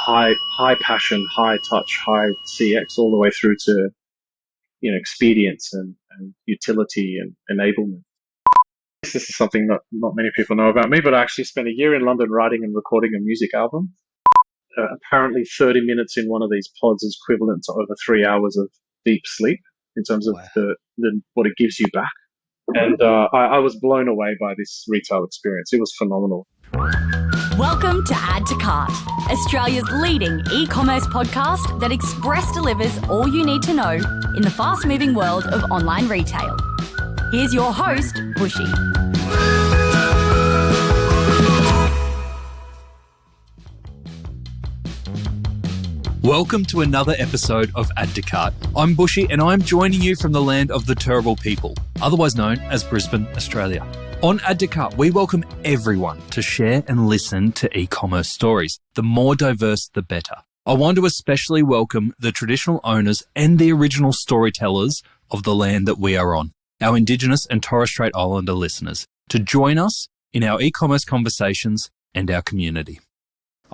high passion, high touch, high CX, all the way through to, expedience and utility and enablement. This is something that not many people know about me, but I actually spent a year in London writing and recording a music album. Apparently 30 minutes in one of these pods is equivalent to over 3 hours of deep sleep in terms of what it gives you back. And I was blown away by this retail experience. It was phenomenal. Welcome to Add to Cart, Australia's leading e-commerce podcast that express delivers all you need to know in the fast-moving world of online retail. Here's your host, Bushy. Welcome to another episode of Add to Cart. I'm Bushy and I'm joining you from the land of the Turrbal people, otherwise known as Brisbane, Australia. On Add to Cart, we welcome everyone to share and listen to e-commerce stories. The more diverse, the better. I want to especially welcome the traditional owners and the original storytellers of the land that we are on, our Indigenous and Torres Strait Islander listeners, to join us in our e-commerce conversations and our community.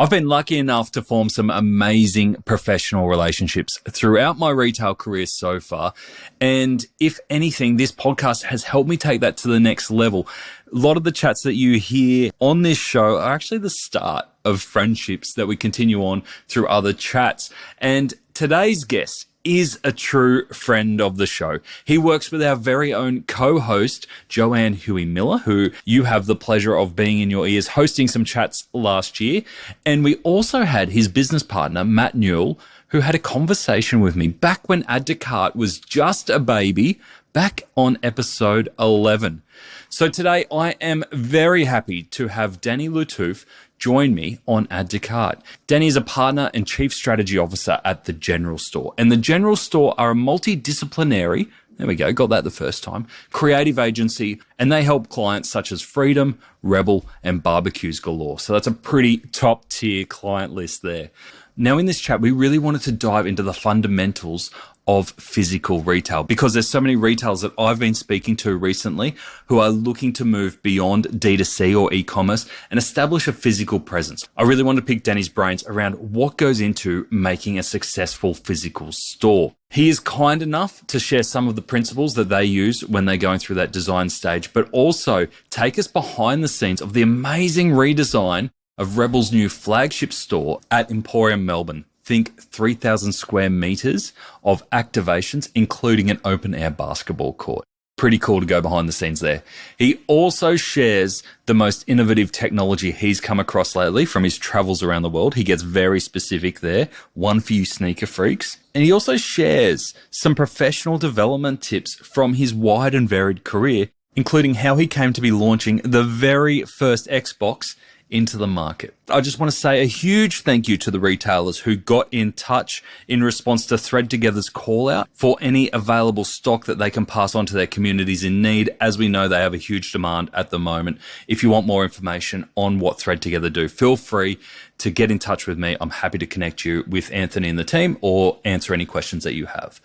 I've been lucky enough to form some amazing professional relationships throughout my retail career so far. And if anything, this podcast has helped me take that to the next level. A lot of the chats that you hear on this show are actually the start of friendships that we continue on through other chats. And today's guest is a true friend of the show. He works with our very own co-host, Jo-Anne Hui Miller, who you have the pleasure of being in your ears, hosting some chats last year. And we also had his business partner, Matt Newell, who had a conversation with me back when Add to Cart was just a baby, back on episode 11. So today I am very happy to have Danny Lattouf join me on Add to Cart. Danny is a partner and chief strategy officer at the General Store. And the General Store are a multidisciplinary, there we go, got that the first time, creative agency, and they help clients such as Freedom, Rebel, and Barbeques Galore. So that's a pretty top tier client list there. Now in this chat, we really wanted to dive into the fundamentals of physical retail because there's so many retailers that I've been speaking to recently who are looking to move beyond D2C or e-commerce and establish a physical presence. I really want to pick Danny's brains around what goes into making a successful physical store. He is kind enough to share some of the principles that they use when they're going through that design stage, but also take us behind the scenes of the amazing redesign of Rebel's new flagship store at Emporium Melbourne. Think 3,000 square meters of activations, including an open air basketball court. Pretty cool to go behind the scenes there. He also shares the most innovative technology he's come across lately from his travels around the world. He gets very specific there, one for you sneaker freaks. And he also shares some professional development tips from his wide and varied career, including how he came to be launching the very first Xbox into the market. I just want to say a huge thank you to the retailers who got in touch in response to Thread Together's call out for any available stock that they can pass on to their communities in need. As we know, they have a huge demand at the moment. If you want more information on what Thread Together do, feel free to get in touch with me. I'm happy to connect you with Anthony and the team or answer any questions that you have.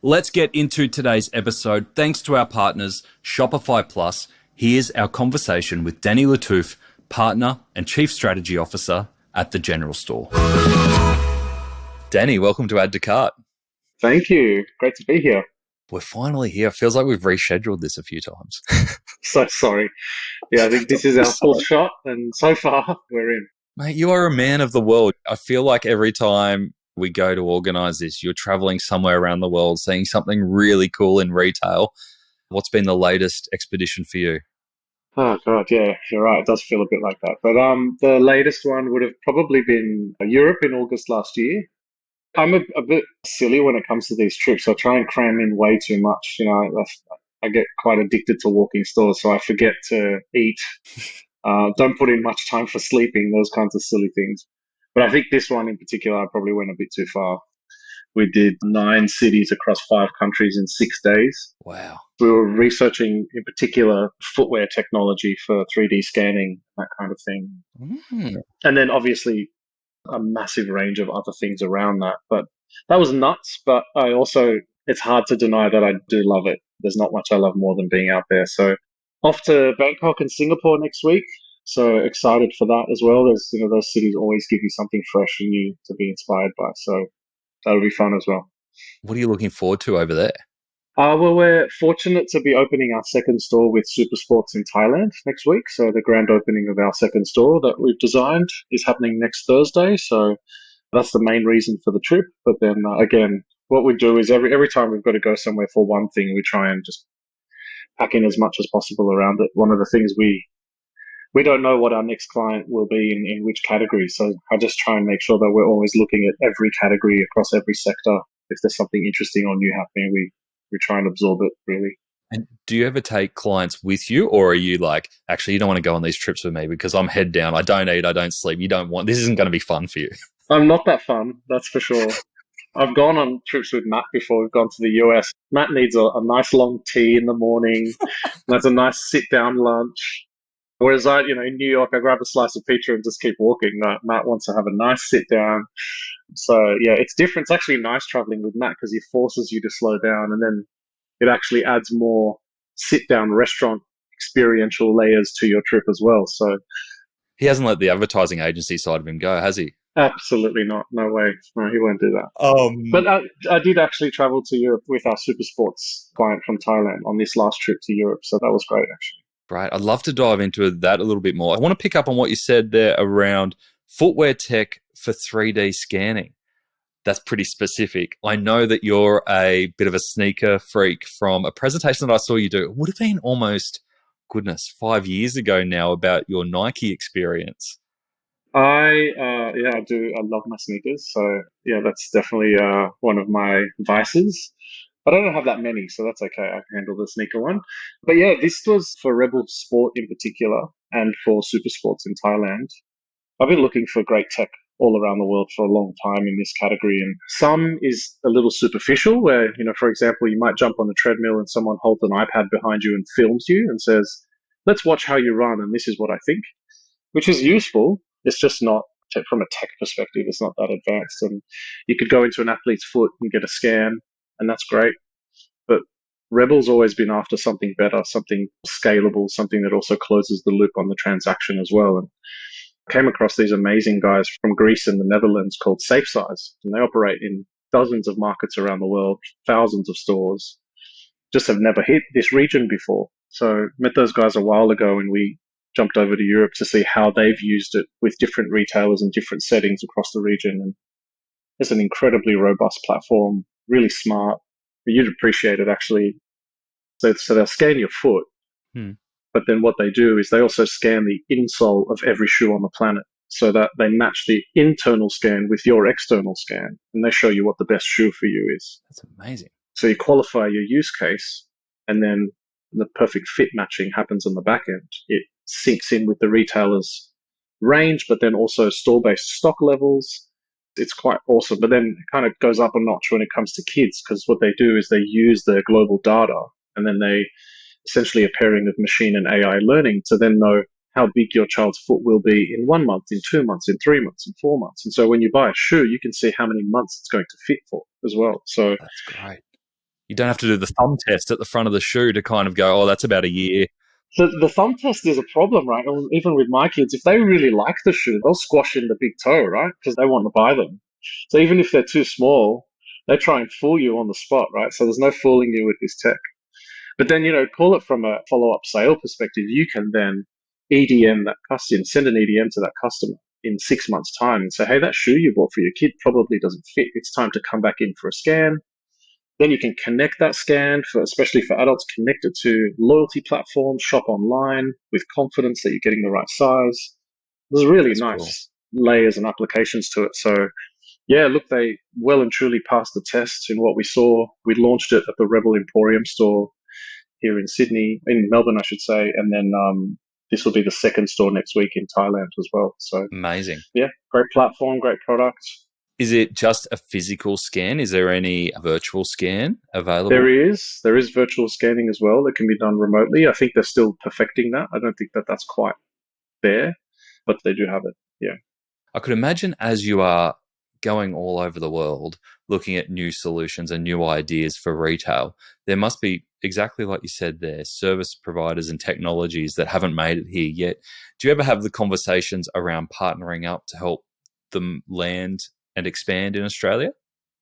Let's get into today's episode. Thanks to our partners, Shopify Plus. Here's our conversation with Danny Lattouf, partner and chief strategy officer at the General Store. Danny, welcome to Add to Cart. Thank you. Great to be here. We're finally here. Feels like we've rescheduled this a few times. So sorry. Yeah, I think this is our full shot, and so far we're in. Mate, you are a man of the world. I feel like every time we go to organize this, you're traveling somewhere around the world, seeing something really cool in retail. What's been the latest expedition for you? Oh, God, yeah, you're right. It does feel a bit like that. But the latest one would have probably been Europe in August last year. I'm a bit silly when it comes to these trips. I try and cram in way too much. I get quite addicted to walking stores, so I forget to eat. Don't put in much time for sleeping, those kinds of silly things. But I think this one in particular, I probably went a bit too far. We did 9 cities across 5 countries in 6 days. Wow. We were researching, in particular, footwear technology for 3D scanning, that kind of thing. Mm. And then obviously a massive range of other things around that. But that was nuts. But it's hard to deny that I do love it. There's not much I love more than being out there. So off to Bangkok and Singapore next week. So excited for that as well. There's, those cities always give you something fresh and new to be inspired by. So that'll be fun as well. What are you looking forward to over there? Well, we're fortunate to be opening our second store with Super Sports in Thailand next week. So the grand opening of our second store that we've designed is happening next Thursday. So that's the main reason for the trip. But then again, what we do is every time we've got to go somewhere for one thing, we try and just pack in as much as possible around it. One of the things we don't know what our next client will be in which category. So I just try and make sure that we're always looking at every category across every sector. If there's something interesting or new happening, we try and absorb it, really. And do you ever take clients with you, or are you like, actually, you don't want to go on these trips with me because I'm head down, I don't eat, I don't sleep, this isn't going to be fun for you? I'm not that fun, that's for sure. I've gone on trips with Matt before. We've gone to the US. Matt needs a nice long tea in the morning. That's a nice sit-down lunch. Whereas in New York, I grab a slice of pizza and just keep walking. Matt wants to have a nice sit-down. So, yeah, it's different. It's actually nice traveling with Matt because he forces you to slow down, and then it actually adds more sit-down restaurant experiential layers to your trip as well. So he hasn't let the advertising agency side of him go, has he? Absolutely not. No way. No, he won't do that. But I did actually travel to Europe with our super sports client from Thailand on this last trip to Europe. So that was great, actually. Great. I'd love to dive into that a little bit more. I want to pick up on what you said there around footwear tech for 3D scanning. That's pretty specific. I know that you're a bit of a sneaker freak from a presentation that I saw you do. It would have been almost, 5 years ago now, about your Nike experience. I do. I love my sneakers. So yeah, that's definitely one of my vices. But I don't have that many, so that's okay. I can handle the sneaker one. But yeah, this was for Rebel Sport in particular and for Super Sports in Thailand. I've been looking for great tech all around the world for a long time in this category. And some is a little superficial where, for example, you might jump on the treadmill and someone holds an iPad behind you and films you and says, let's watch how you run. And this is what I think, which is useful. It's just not, from a tech perspective, it's not that advanced. And you could go into an athlete's foot and get a scan, and that's great. But Rebel's always been after something better, something scalable, something that also closes the loop on the transaction as well. And I came across these amazing guys from Greece and the Netherlands called SafeSize, and they operate in dozens of markets around the world, thousands of stores, just have never hit this region before. So met those guys a while ago, and we jumped over to Europe to see how they've used it with different retailers in different settings across the region. And it's an incredibly robust platform, really smart. You'd appreciate it, actually. So they'll scan your foot, but then what they do is they also scan the insole of every shoe on the planet so that they match the internal scan with your external scan, and they show you what the best shoe for you is. That's amazing. So you qualify your use case, and then the perfect fit matching happens on the back end. It syncs in with the retailer's range, but then also store-based stock levels. It's quite awesome. But then it kind of goes up a notch when it comes to kids, because what they do is they use their global data, and then they essentially a pairing of machine and AI learning to then know how big your child's foot will be in 1 month, in 2 months, in 3 months, in 4 months. And so when you buy a shoe, you can see how many months it's going to fit for as well. So that's great. You don't have to do the thumb test at the front of the shoe to kind of go, oh, that's about a year. So the thumb test is a problem, right? Even with my kids, if they really like the shoe, they'll squash in the big toe, right? Because they want to buy them. So even if they're too small, they try and fool you on the spot, right? So there's no fooling you with this tech. But then, call it from a follow-up sale perspective, you can then EDM that customer, send an EDM to that customer in 6 months' time and say, hey, that shoe you bought for your kid probably doesn't fit. It's time to come back in for a scan. Then you can connect that scan, especially for adults, connect it to loyalty platforms, shop online with confidence that you're getting the right size. There's really nice layers and applications to it. So, yeah, look, they well and truly passed the test in what we saw. We launched it at the Rebel Emporium store here in Sydney, in Melbourne, I should say. And then this will be the second store next week in Thailand as well. So amazing. Yeah, great platform, great product. Is it just a physical scan? Is there any virtual scan available? There is virtual scanning as well that can be done remotely. I think they're still perfecting that. I don't think that that's quite there, but they do have it. Yeah. I could imagine as you are going all over the world, looking at new solutions and new ideas for retail, there must be, exactly like you said there, service providers and technologies that haven't made it here yet. Do you ever have the conversations around partnering up to help them land and expand in Australia?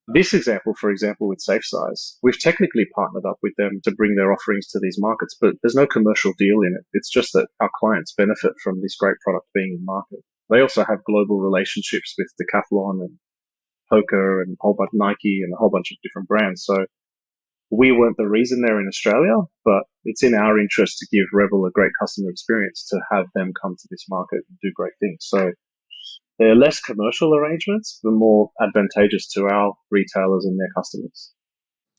This example, for example, with Safe Size, we've technically partnered up with them to bring their offerings to these markets, but there's no commercial deal in it. It's just that our clients benefit from this great product being in market. They also have global relationships with Decathlon and Hoka and a whole bunch Nike and a whole bunch of different brands. So we weren't the reason they're in Australia, but it's in our interest to give Rebel a great customer experience to have them come to this market and do great things. So they're less commercial arrangements, but more advantageous to our retailers and their customers.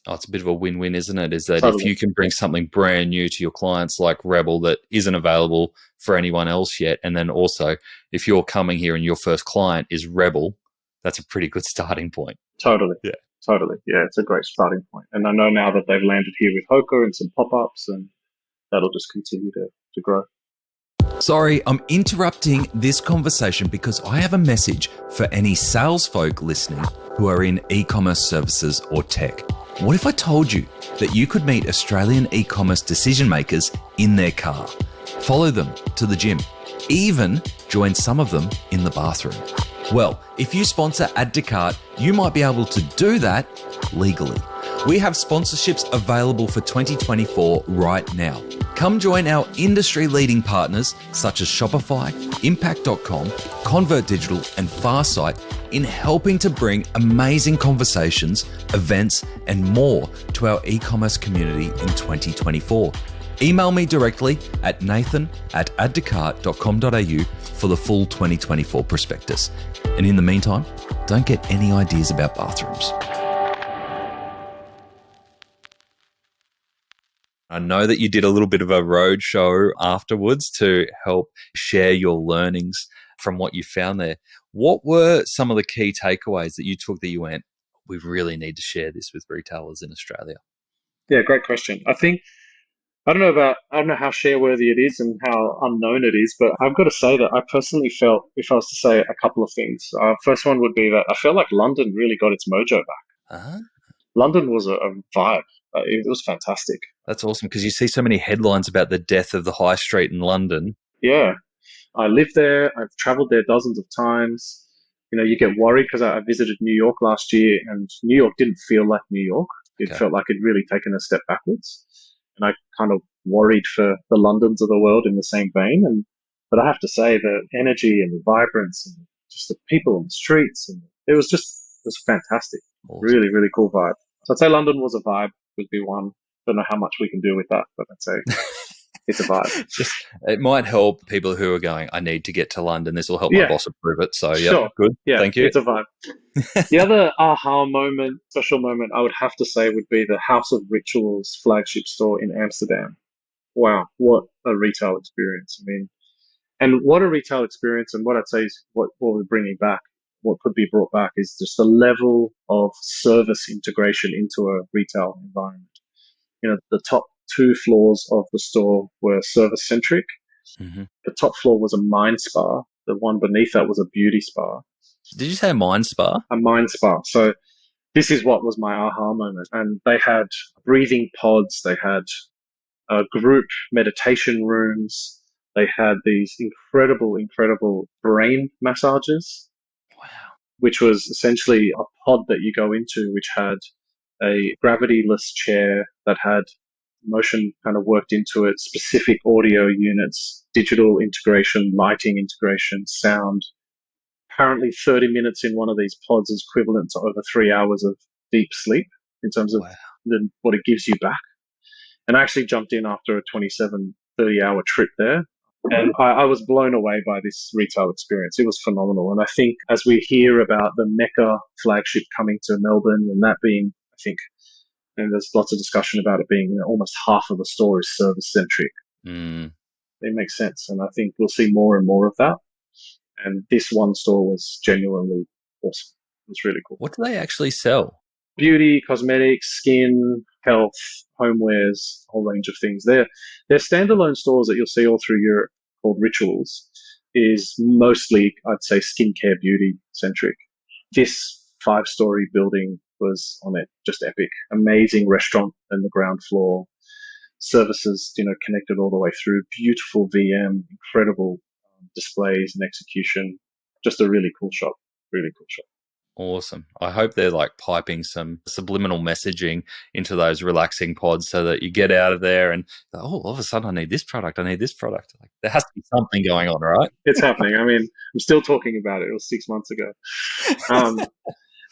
Oh, it's a bit of a win-win, isn't it? Is that Totally. if you can bring something brand new to your clients like Rebel that isn't available for anyone else yet, and then also if you're coming here and your first client is Rebel, that's a pretty good starting point. Totally. Yeah. Totally. Yeah, it's a great starting point. And I know now that they've landed here with Hoka and some pop-ups, and that'll just continue to grow. Sorry, I'm interrupting this conversation because I have a message for any sales folk listening who are in e-commerce services or tech. What if I told you that you could meet Australian e-commerce decision makers in their car, follow them to the gym, even join some of them in the bathroom? Well, if you sponsor Add to Cart, you might be able to do that legally. We have sponsorships available for 2024 right now. Come join our industry-leading partners such as Shopify, Impact.com, Convert Digital, and Farsight in helping to bring amazing conversations, events, and more to our e-commerce community in 2024. Email me directly at nathan@addtocart.com.au for the full 2024 prospectus. And in the meantime, don't get any ideas about bathrooms. I know that you did a little bit of a roadshow afterwards to help share your learnings from what you found there. What were some of the key takeaways that you took that you went, we really need to share this with retailers in Australia? Yeah, great question. I don't know how share-worthy it is and how unknown it is, but I've got to say that I personally felt, if I was to say a couple of things, first one would be that I felt like London really got its mojo back. Uh-huh. London was a vibe. It was fantastic. That's awesome because you see so many headlines about the death of the high street in London. Yeah. I lived there. I've traveled there dozens of times. You know, you get worried because I visited New York last year and New York didn't feel like New York. It felt like it'd really taken a step backwards. And I kind of worried for the Londons of the world in the same vein. But I have to say the energy and the vibrance and just the people on the streets, and it was fantastic. Awesome. Really, really cool vibe. So I'd say London was a vibe, would be one. Don't know how much we can do with that, but I'd say it's a vibe. It might help people who are going, I need to get to London. This will help my boss approve it. So, yeah, good. Yeah, thank you. It's a vibe. The other aha moment, special moment, I would have to say would be the House of Rituals flagship store in Amsterdam. Wow, what a retail experience. I mean, and what a retail experience, and what I'd say is what we're bringing back, what could be brought back is just the level of service integration into a retail environment. You know, the top 2 floors of the store were service-centric. Mm-hmm. The top floor was a mind spa. The one beneath that was a beauty spa. Did you say a mind spa? A mind spa. So this is what was my aha moment. And they had breathing pods. They had group meditation rooms. They had these incredible brain massages. Wow. Which was essentially a pod that you go into, which had a gravity-less chair that had motion kind of worked into it, specific audio units, digital integration, lighting integration, sound. Apparently 30 minutes in one of these pods is equivalent to over 3 hours of deep sleep in terms of what it gives you back. And I actually jumped in after a 30-hour trip there. And I was blown away by this retail experience. It was phenomenal. And I think as we hear about the Mecca flagship coming to Melbourne and that being, I think, and there's lots of discussion about it being, almost half of the store is service-centric. Mm. It makes sense. And I think we'll see more and more of that. And this one store was genuinely awesome. It was really cool. What do they actually sell? Beauty, cosmetics, skin, health, homewares, a whole range of things. They're standalone stores that you'll see all through Europe called Rituals is mostly, I'd say, skincare beauty centric. This 5-story building was on it. Just epic. Amazing restaurant in the ground floor. Services, connected all the way through. Beautiful VM, incredible displays and execution. Just a really cool shop. Really cool shop. Awesome. I hope they're like piping some subliminal messaging into those relaxing pods so that you get out of there and, all of a sudden I need this product. Like, there has to be something going on, right? It's happening. I mean, I'm still talking about it. It was 6 months ago.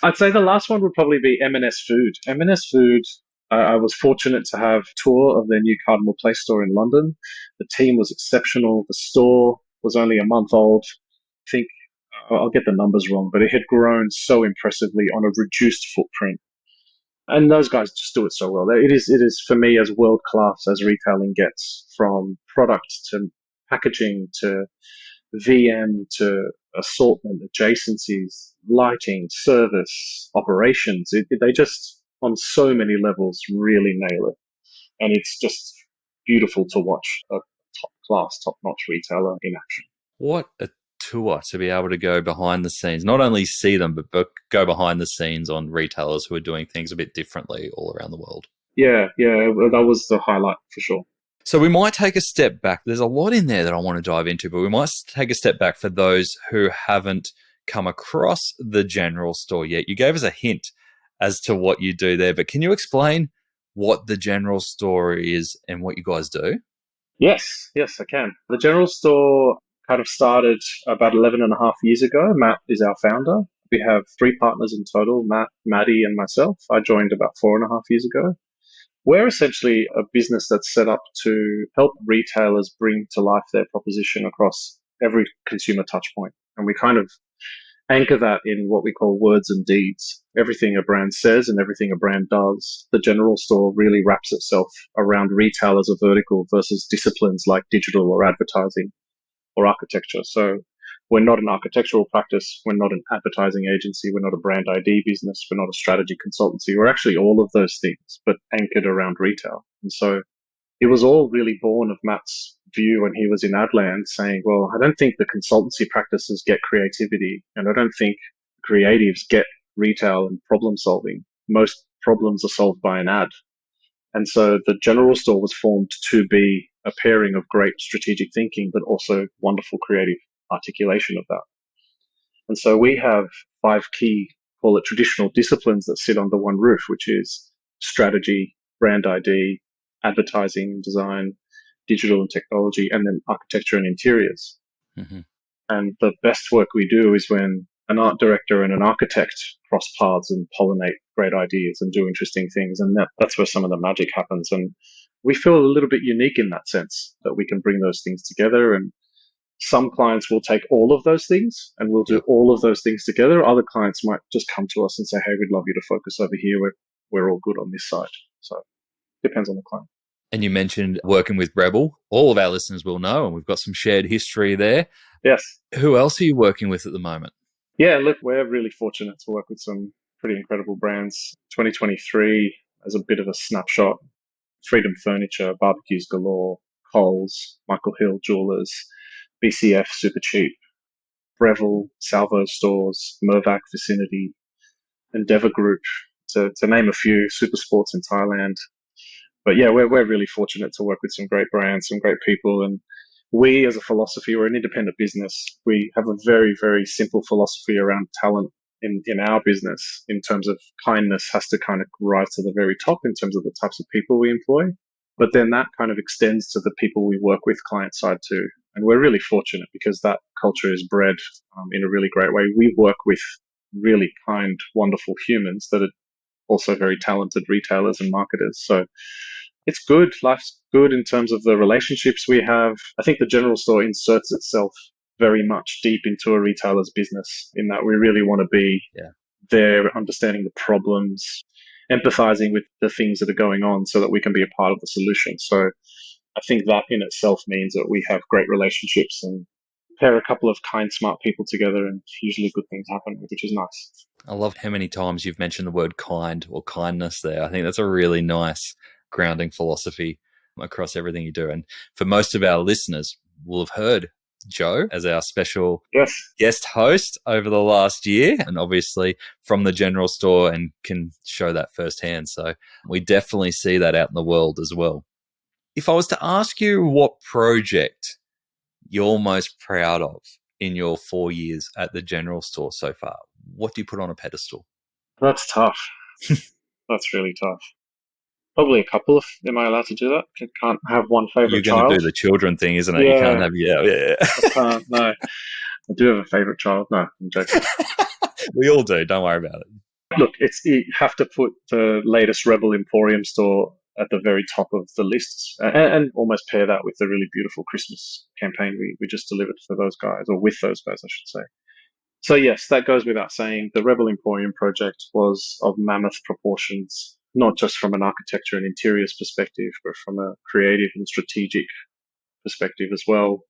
I'd say the last one would probably be M&S Food. M&S Food, I was fortunate to have a tour of their new Cardinal Place store in London. The team was exceptional. The store was only a month old. I think I'll get the numbers wrong, but it had grown so impressively on a reduced footprint. And those guys just do it so well. It is for me as world class as retailing gets, from product to packaging to VM to assortment, adjacencies, lighting, service, operations. They just, on so many levels, really nail it. And it's just beautiful to watch a top class, top notch retailer in action. What a tour to be able to go behind the scenes, not only see them, but go behind the scenes on retailers who are doing things a bit differently all around the world. Yeah, that was the highlight for sure. So we might take a step back. There's a lot in there that I want to dive into, but we might take a step back for those who haven't come across the general store yet. You gave us a hint as to what you do there, but can you explain what the general store is and what you guys do? Yes, I can. The general store kind of started about 11 and a half years ago. Matt is our founder. We have 3 partners in total, Matt, Maddie, and myself. I joined about 4.5 years ago. We're essentially a business that's set up to help retailers bring to life their proposition across every consumer touch point. And we kind of anchor that in what we call words and deeds. Everything a brand says and everything a brand does. The general store really wraps itself around retail as a vertical versus disciplines like digital or advertising or architecture. So we're not an architectural practice. We're not an advertising agency. We're not a brand ID business. We're not a strategy consultancy. We're actually all of those things, but anchored around retail. And so it was all really born of Matt's view when he was in Adland, saying, well, I don't think the consultancy practices get creativity, and I don't think creatives get retail and problem solving. Most problems are solved by an ad. And so the general store was formed to be a pairing of great strategic thinking, but also wonderful creative articulation of that. And so we have 5 key, call it traditional disciplines that sit under one roof, which is strategy, brand ID, advertising and design, digital and technology, and then architecture and interiors. Mm-hmm. And the best work we do is when an art director and an architect cross paths and pollinate great ideas and do interesting things. And that's where some of the magic happens. And we feel a little bit unique in that sense, that we can bring those things together. And some clients will take all of those things and we'll do all of those things together. Other clients might just come to us and say, hey, we'd love you to focus over here. We're all good on this side. So it depends on the client. And you mentioned working with Rebel. All of our listeners will know, and we've got some shared history there. Yes. Who else are you working with at the moment? Yeah, look, we're really fortunate to work with some pretty incredible brands. 2023, as a bit of a snapshot, Freedom Furniture, Barbeques Galore, Coles, Michael Hill Jewelers, BCF Super Cheap, Breville, Salvo Stores, Mirvac Vicinity, Endeavour Group, to name a few, Super Sports in Thailand. But yeah, we're really fortunate to work with some great brands, some great people. And we, as a philosophy, we're an independent business. We have a very, very simple philosophy around talent in our business, in terms of kindness has to kind of rise to the very top in terms of the types of people we employ. But then that kind of extends to the people we work with client side too. And we're really fortunate because that culture is bred in a really great way. We work with really kind, wonderful humans that are also very talented retailers and marketers. So it's good. Life's good in terms of the relationships we have. I think the general store inserts itself very much deep into a retailer's business, in that we really want to be there, understanding the problems, empathizing with the things that are going on so that we can be a part of the solution. So I think that in itself means that we have great relationships and pair a couple of kind, smart people together, and usually good things happen, which is nice. I love how many times you've mentioned the word kind or kindness there. I think that's a really nice grounding philosophy across everything you do. And for most of our listeners, will have heard Jo as our special Yes. guest host over the last year, and obviously from the general store, and can show that firsthand. So we definitely see that out in the world as well. If I was to ask you what project you're most proud of in your 4 years at the general store so far, what do you put on a pedestal? That's tough. That's really tough. Probably a couple of. Am I allowed to do that? Can't have one You're favorite going to child. do the children thing, isn't it? You can't Yeah, have, yeah. I can't. No, I do have a favorite child. No, I'm joking. We all do. Don't worry about it. Look, you have to put the latest Rebel Emporium store at the very top of the list, and almost pair that with the really beautiful Christmas campaign we just delivered for those guys, or with those guys, I should say. So yes, that goes without saying. The Rebel Emporium project was of mammoth proportions, not just from an architecture and interiors perspective, but from a creative and strategic perspective as well.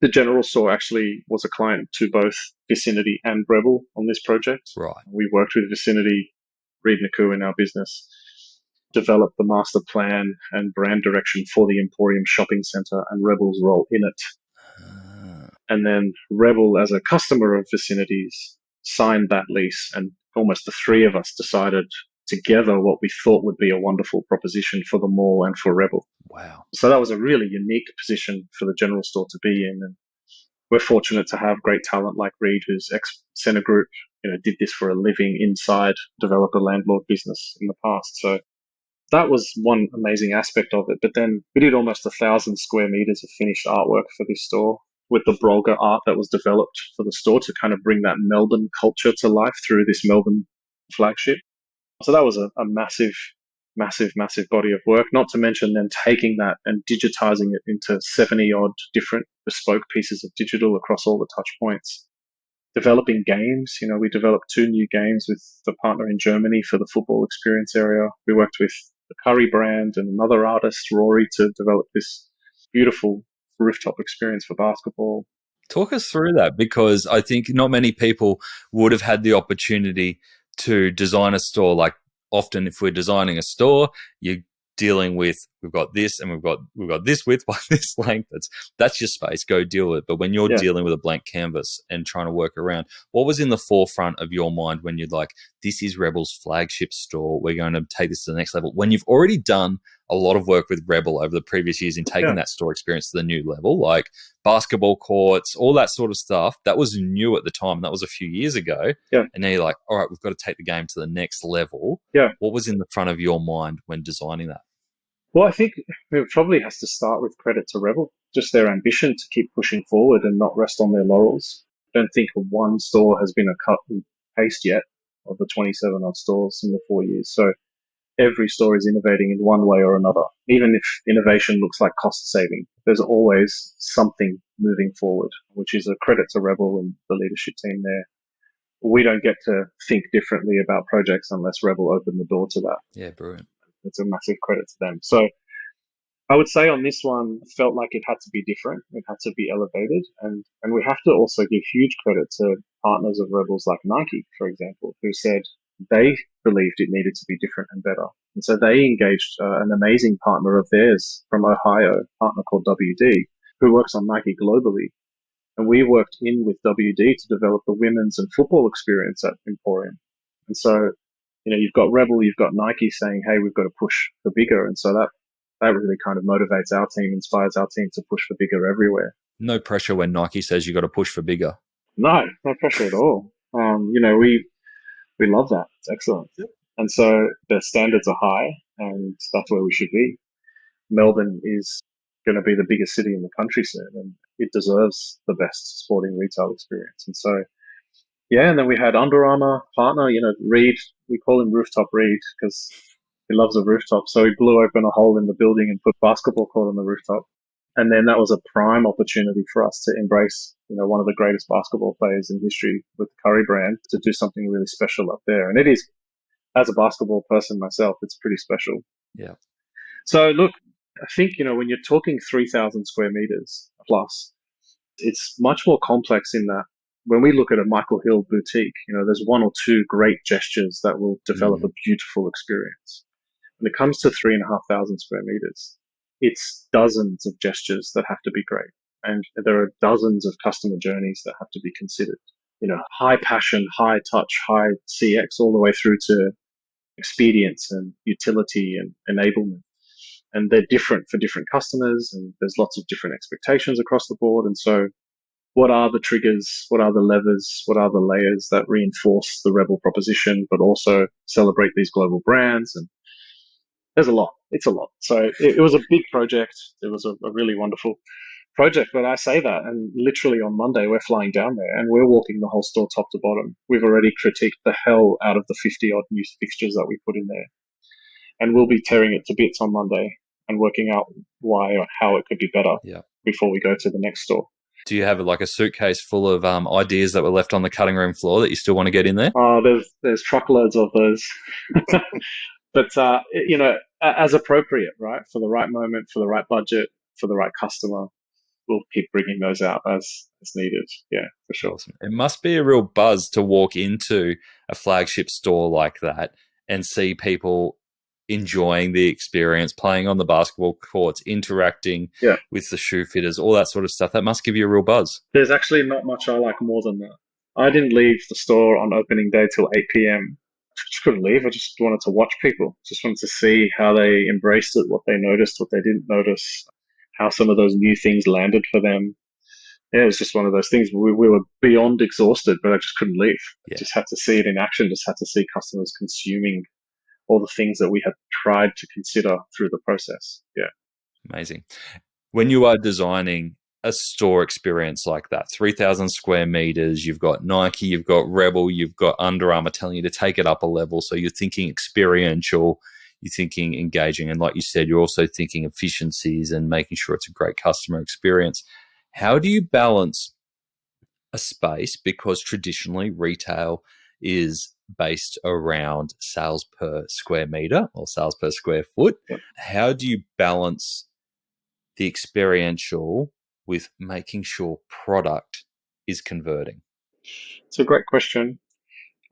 The general store actually was a client to both Vicinity and Rebel on this project. Right. We worked with Vicinity, Reed Naku in our business, developed the master plan and brand direction for the Emporium shopping centre and Rebel's role in it. And then Rebel, as a customer of Vicinity's, signed that lease, and almost the three of us decided together what we thought would be a wonderful proposition for the mall and for Rebel. Wow. So that was a really unique position for the general store to be in. And we're fortunate to have great talent like Reed, who's ex-Centre Group, did this for a living inside developer landlord business in the past. So that was one amazing aspect of it. But then we did almost 1,000 square meters of finished artwork for this store with the Brolga art that was developed for the store to kind of bring that Melbourne culture to life through this Melbourne flagship. So that was a massive body of work, not to mention then taking that and digitizing it into 70 odd different bespoke pieces of digital across all the touch points. Developing games, we developed 2 new games with the partner in Germany for the football experience area. We worked with the Curry brand and another artist, Rory, to develop this beautiful rooftop experience for basketball. Talk us through that, because I think not many people would have had the opportunity to design a store. Like, often if we're designing a store, you're dealing with, we've got this and we've got this width by this length. That's your space. Go deal with it. But when you're dealing with a blank canvas and trying to work around, what was in the forefront of your mind when you're like, this is Rebel's flagship store, we're going to take this to the next level, when you've already done a lot of work with Rebel over the previous years in taking that store experience to the new level, like basketball courts, all that sort of stuff? That was new at the time, and that was a few years ago. Yeah. And now you're like, all right, we've got to take the game to the next level. Yeah. What was in the front of your mind when designing that? Well, I think it probably has to start with credit to Rebel, just their ambition to keep pushing forward and not rest on their laurels. I don't think one store has been a cut and paste yet of the 27 odd stores in the 4 years. So every store is innovating in one way or another. Even if innovation looks like cost saving, there's always something moving forward, which is a credit to Rebel and the leadership team there. We don't get to think differently about projects unless Rebel opened the door to that. Yeah, brilliant. It's a massive credit to them. So I would say on this one, it felt like it had to be different. It had to be elevated. And we have to also give huge credit to partners of Rebels like Nike, for example, who said they believed it needed to be different and better. And so they engaged an amazing partner of theirs from Ohio, a partner called WD, who works on Nike globally. And we worked in with WD to develop the women's and football experience at Emporium. And so, you've got Rebel, you've got Nike saying, hey, we've got to push for bigger. And so that really kind of motivates our team, inspires our team to push for bigger everywhere. No pressure when Nike says you got to push for bigger. No pressure at all. We love that. It's excellent. Yep. And so the standards are high, and that's where we should be. Melbourne is going to be the biggest city in the country soon, and it deserves the best sporting retail experience. And so, and then we had Under Armour partner, Reed. We call him Rooftop Reed because he loves a rooftop. So he blew open a hole in the building and put basketball court on the rooftop. And then that was a prime opportunity for us to embrace, one of the greatest basketball players in history with the Curry brand, to do something really special up there. And it is, as a basketball person myself, it's pretty special. Yeah. So look, I think, when you're talking 3,000 square meters plus, it's much more complex in that when we look at a Michael Hill boutique, there's 1 or 2 great gestures that will develop a beautiful experience. When it comes to 3,500 square meters, it's dozens of gestures that have to be great. And there are dozens of customer journeys that have to be considered. High passion, high touch, high CX, all the way through to expedience and utility and enablement. And they're different for different customers, and there's lots of different expectations across the board. And so what are the triggers? What are the levers? What are the layers that reinforce the Rebel proposition, but also celebrate these global brands? And there's a lot. It's a lot. So it was a big project. It was a really wonderful project. But I say that, and literally on Monday, we're flying down there and we're walking the whole store top to bottom. We've already critiqued the hell out of the 50 odd new fixtures that we put in there. And we'll be tearing it to bits on Monday and working out why or how it could be better before we go to the next store. Do you have like a suitcase full of ideas that were left on the cutting room floor that you still want to get in there? Oh, there's truckloads of those. But, as appropriate, right? For the right moment, for the right budget, for the right customer, we'll keep bringing those out as needed. Yeah, for sure. Awesome. It must be a real buzz to walk into a flagship store like that and see people enjoying the experience, playing on the basketball courts, interacting with the shoe fitters, all that sort of stuff. That must give you a real buzz. There's actually not much I like more than that. I didn't leave the store on opening day till 8 p.m. I just couldn't leave. I just wanted to watch people. Just wanted to see how they embraced it, what they noticed, what they didn't notice, how some of those new things landed for them. Yeah, it was just one of those things. We were beyond exhausted, but I just couldn't leave. Yeah. Just had to see it in action, just had to see customers consuming all the things that we had tried to consider through the process. Yeah. Amazing. When you are designing a store experience like that, 3,000 square meters, you've got Nike, you've got Rebel, you've got Under Armour telling you to take it up a level. So you're thinking experiential, you're thinking engaging. And like you said, you're also thinking efficiencies and making sure it's a great customer experience. How do you balance a space? Because traditionally retail is based around sales per square meter or sales per square foot. Yep. How do you balance the experiential with making sure product is converting? It's a great question.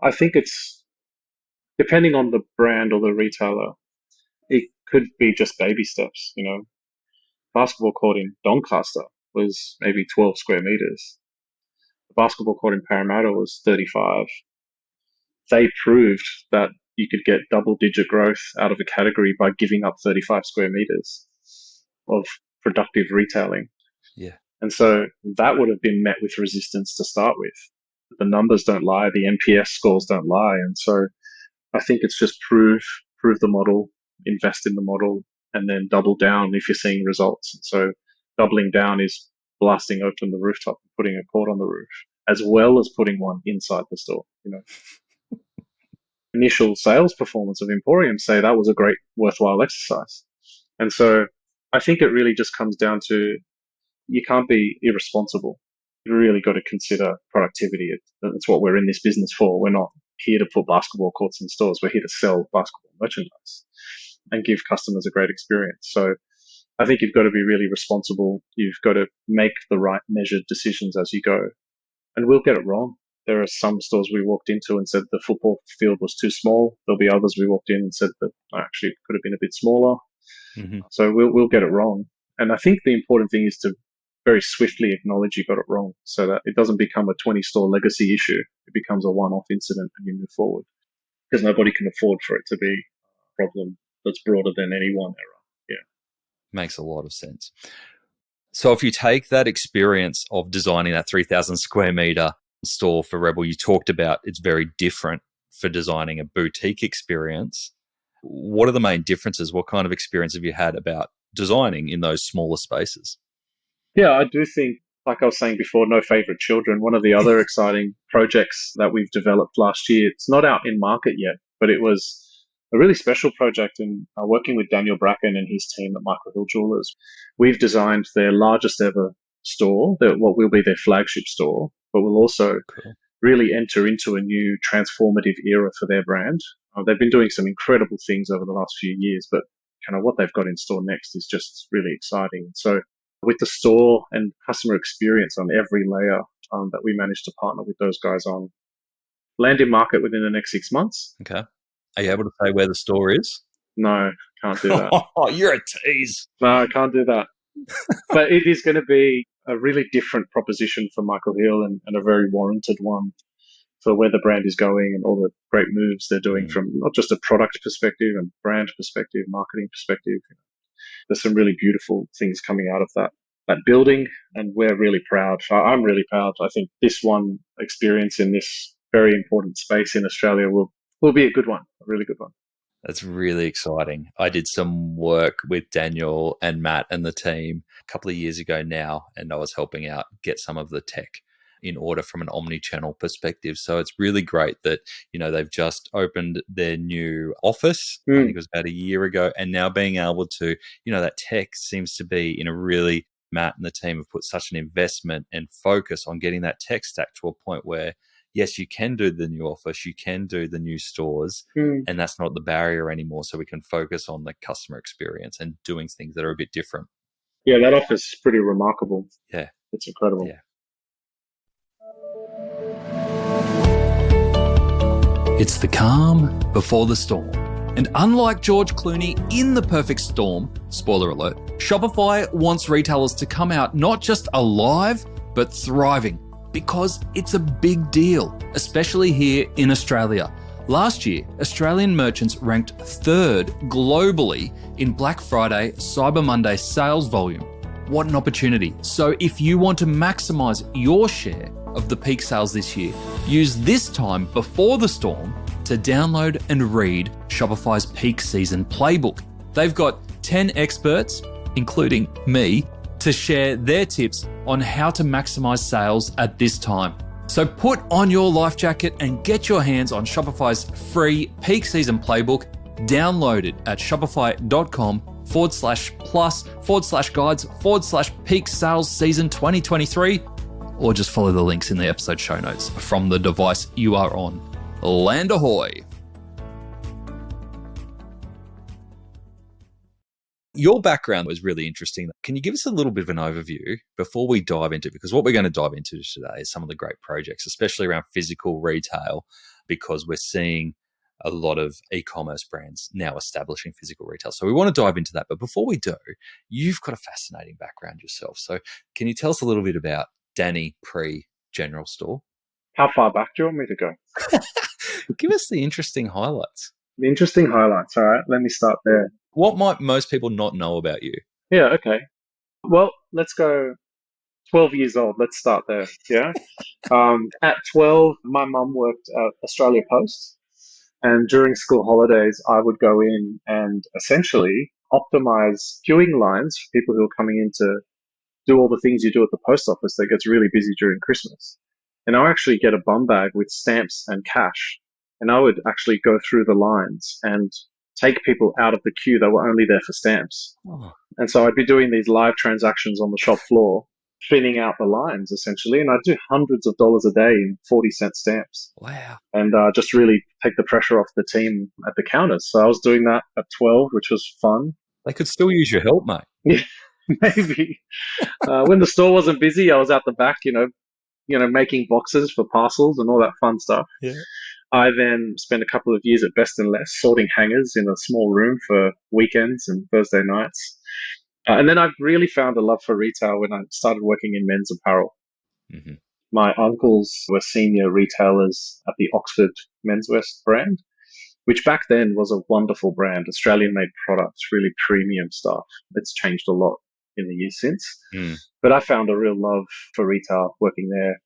I think it's depending on the brand or the retailer. It could be just baby steps. Basketball court in Doncaster was maybe 12 square meters. The basketball court in Parramatta was 35. They proved that you could get double-digit growth out of a category by giving up 35 square meters of productive retailing. Yeah. And so that would have been met with resistance to start with. The numbers don't lie, the NPS scores don't lie. And so I think it's just prove the model, invest in the model, and then double down if you're seeing results. And so doubling down is blasting open the rooftop and putting a court on the roof, as well as putting one inside the store. Initial sales performance of Emporium say that was a great, worthwhile exercise. And so I think it really just comes down to you can't be irresponsible. You really got to consider productivity. That's what we're in this business for. We're not here to put basketball courts in stores. We're here to sell basketball merchandise and give customers a great experience. So I think you've got to be really responsible. You've got to make the right measured decisions as you go. And we'll get it wrong. There are some stores we walked into and said the football field was too small. There'll be others we walked in and said that actually it could have been a bit smaller. Mm-hmm. So we'll get it wrong. And I think the important thing is to very swiftly acknowledge you got it wrong so that it doesn't become a 20-store legacy issue. It becomes a one-off incident and you move forward. Because nobody can afford for it to be a problem that's broader than any one error. Yeah. Makes a lot of sense. So if you take that experience of designing that 3,000 square meter store for Rebel, you talked about it's very different for designing a boutique experience. What are the main differences? What kind of experience have you had about designing in those smaller spaces? Yeah, I do think, like I was saying before, no favorite children. One of the other exciting projects that we've developed last year, it's not out in market yet, but it was a really special project in working with Daniel Bracken and his team at Michael Hill Jewelers. We've designed their largest ever store, what will be their flagship store, but will also really enter into a new transformative era for their brand. They've been doing some incredible things over the last few years, but kind of what they've got in store next is just really exciting. So with the store and customer experience on every layer that we managed to partner with those guys on, land in market within the next 6 months. Okay. Are you able to say where the store is? No, can't do that. Oh, you're a tease. No, I can't do that. But it is going to be a really different proposition for Michael Hill and a very warranted one for where the brand is going and all the great moves they're doing from not just a product perspective and brand perspective, marketing perspective. There's some really beautiful things coming out of that building, and we're really proud. I'm really proud. I think this one experience in this very important space in Australia will be a good one, a really good one. That's really exciting. I did some work with Daniel and Matt and the team a couple of years ago now, and I was helping out get some of the tech in order from an omni-channel perspective. So it's really great that, they've just opened their new office. I think it was about a year ago, and now being able to, that tech seems to be in a really, Matt and the team have put such an investment and focus on getting that tech stack to a point where, yes, you can do the new office, you can do the new stores, and that's not the barrier anymore. So we can focus on the customer experience and doing things that are a bit different. Yeah, that office is pretty remarkable. Yeah. It's incredible. Yeah. It's the calm before the storm. And unlike George Clooney in The Perfect Storm, spoiler alert, Shopify wants retailers to come out not just alive, but thriving, because it's a big deal, especially here in Australia. Last year, Australian merchants ranked third globally in Black Friday, Cyber Monday sales volume. What an opportunity. So if you want to maximize your share of the peak sales this year, use this time before the storm to download and read Shopify's peak season playbook. They've got 10 experts, including me, to share their tips on how to maximize sales at this time. So put on your life jacket and get your hands on Shopify's free peak season playbook. Download it at shopify.com/plus/guides/peak sales season 2023, or just follow the links in the episode show notes from the device you are on. Land ahoy. Your background was really interesting. Can you give us a little bit of an overview before we dive into it? Because what we're going to dive into today is some of the great projects, especially around physical retail, because we're seeing a lot of e-commerce brands now establishing physical retail. So we want to dive into that. But before we do, you've got a fascinating background yourself. So can you tell us a little bit about Danny pre-General Store? How far back do you want me to go? Give us the interesting highlights. The interesting highlights. All right, let me start there. What might most people not know about you? Yeah, okay. Well, let's go 12 years old. Let's start there, yeah? At 12, my mum worked at Australia Post, and during school holidays, I would go in and essentially optimize queuing lines for people who are coming in to do all the things you do at the post office that gets really busy during Christmas. And I actually get a bum bag with stamps and cash, and I would actually go through the lines and take people out of the queue that were only there for stamps. Oh. And so I'd be doing these live transactions on the shop floor, thinning out the lines essentially, and I'd do hundreds of dollars a day in 40-cent stamps. Wow. And just really take the pressure off the team at the counters. So I was doing that at 12, which was fun. They could still use your help, mate. Yeah, maybe. When the store wasn't busy, I was out the back, making boxes for parcels and all that fun stuff. Yeah. I then spent a couple of years at Best and Less sorting hangers in a small room for weekends and Thursday nights. And then I really found a love for retail when I started working in men's apparel. Mm-hmm. My uncles were senior retailers at the Oxford menswear brand, which back then was a wonderful brand, Australian-made products, really premium stuff. It's changed a lot in the years since. But I found a real love for retail working there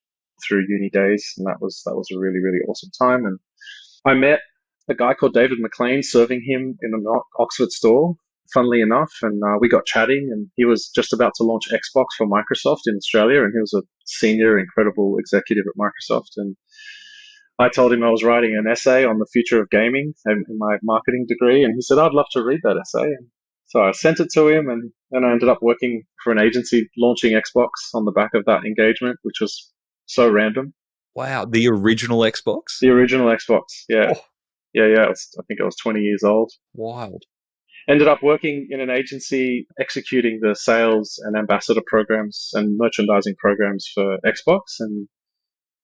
through uni days, and that was a really, really awesome time. And I met a guy called David McLean serving him in an Oxford store, funnily enough, and we got chatting, and he was just about to launch Xbox for Microsoft in Australia, and he was a senior, incredible executive at Microsoft. And I told him I was writing an essay on the future of gaming in my marketing degree, and he said, I'd love to read that essay. And so I sent it to him, and then I ended up working for an agency launching Xbox on the back of that engagement, which was so random. Wow. The original Xbox? The original Xbox, yeah. Oh. Yeah. I think I was 20 years old. Wild. Ended up working in an agency executing the sales and ambassador programs and merchandising programs for Xbox, and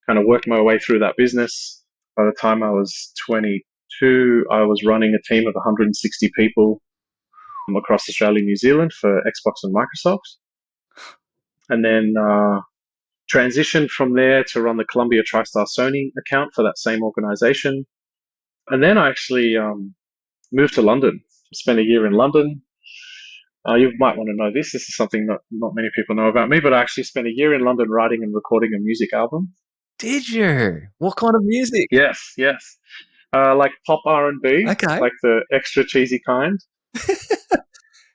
kind of worked my way through that business. By the time I was 22, I was running a team of 160 people across Australia and New Zealand for Xbox and Microsoft. and then transitioned from there to run the Columbia TriStar Sony account for that same organization. And then I actually moved to London, spent a year in London. You might want to know this. This is something that not many people know about me, but I actually spent a year in London writing and recording a music album. Did you? What kind of music? Yes, yes. Like pop R&B, Okay. like the extra cheesy kind.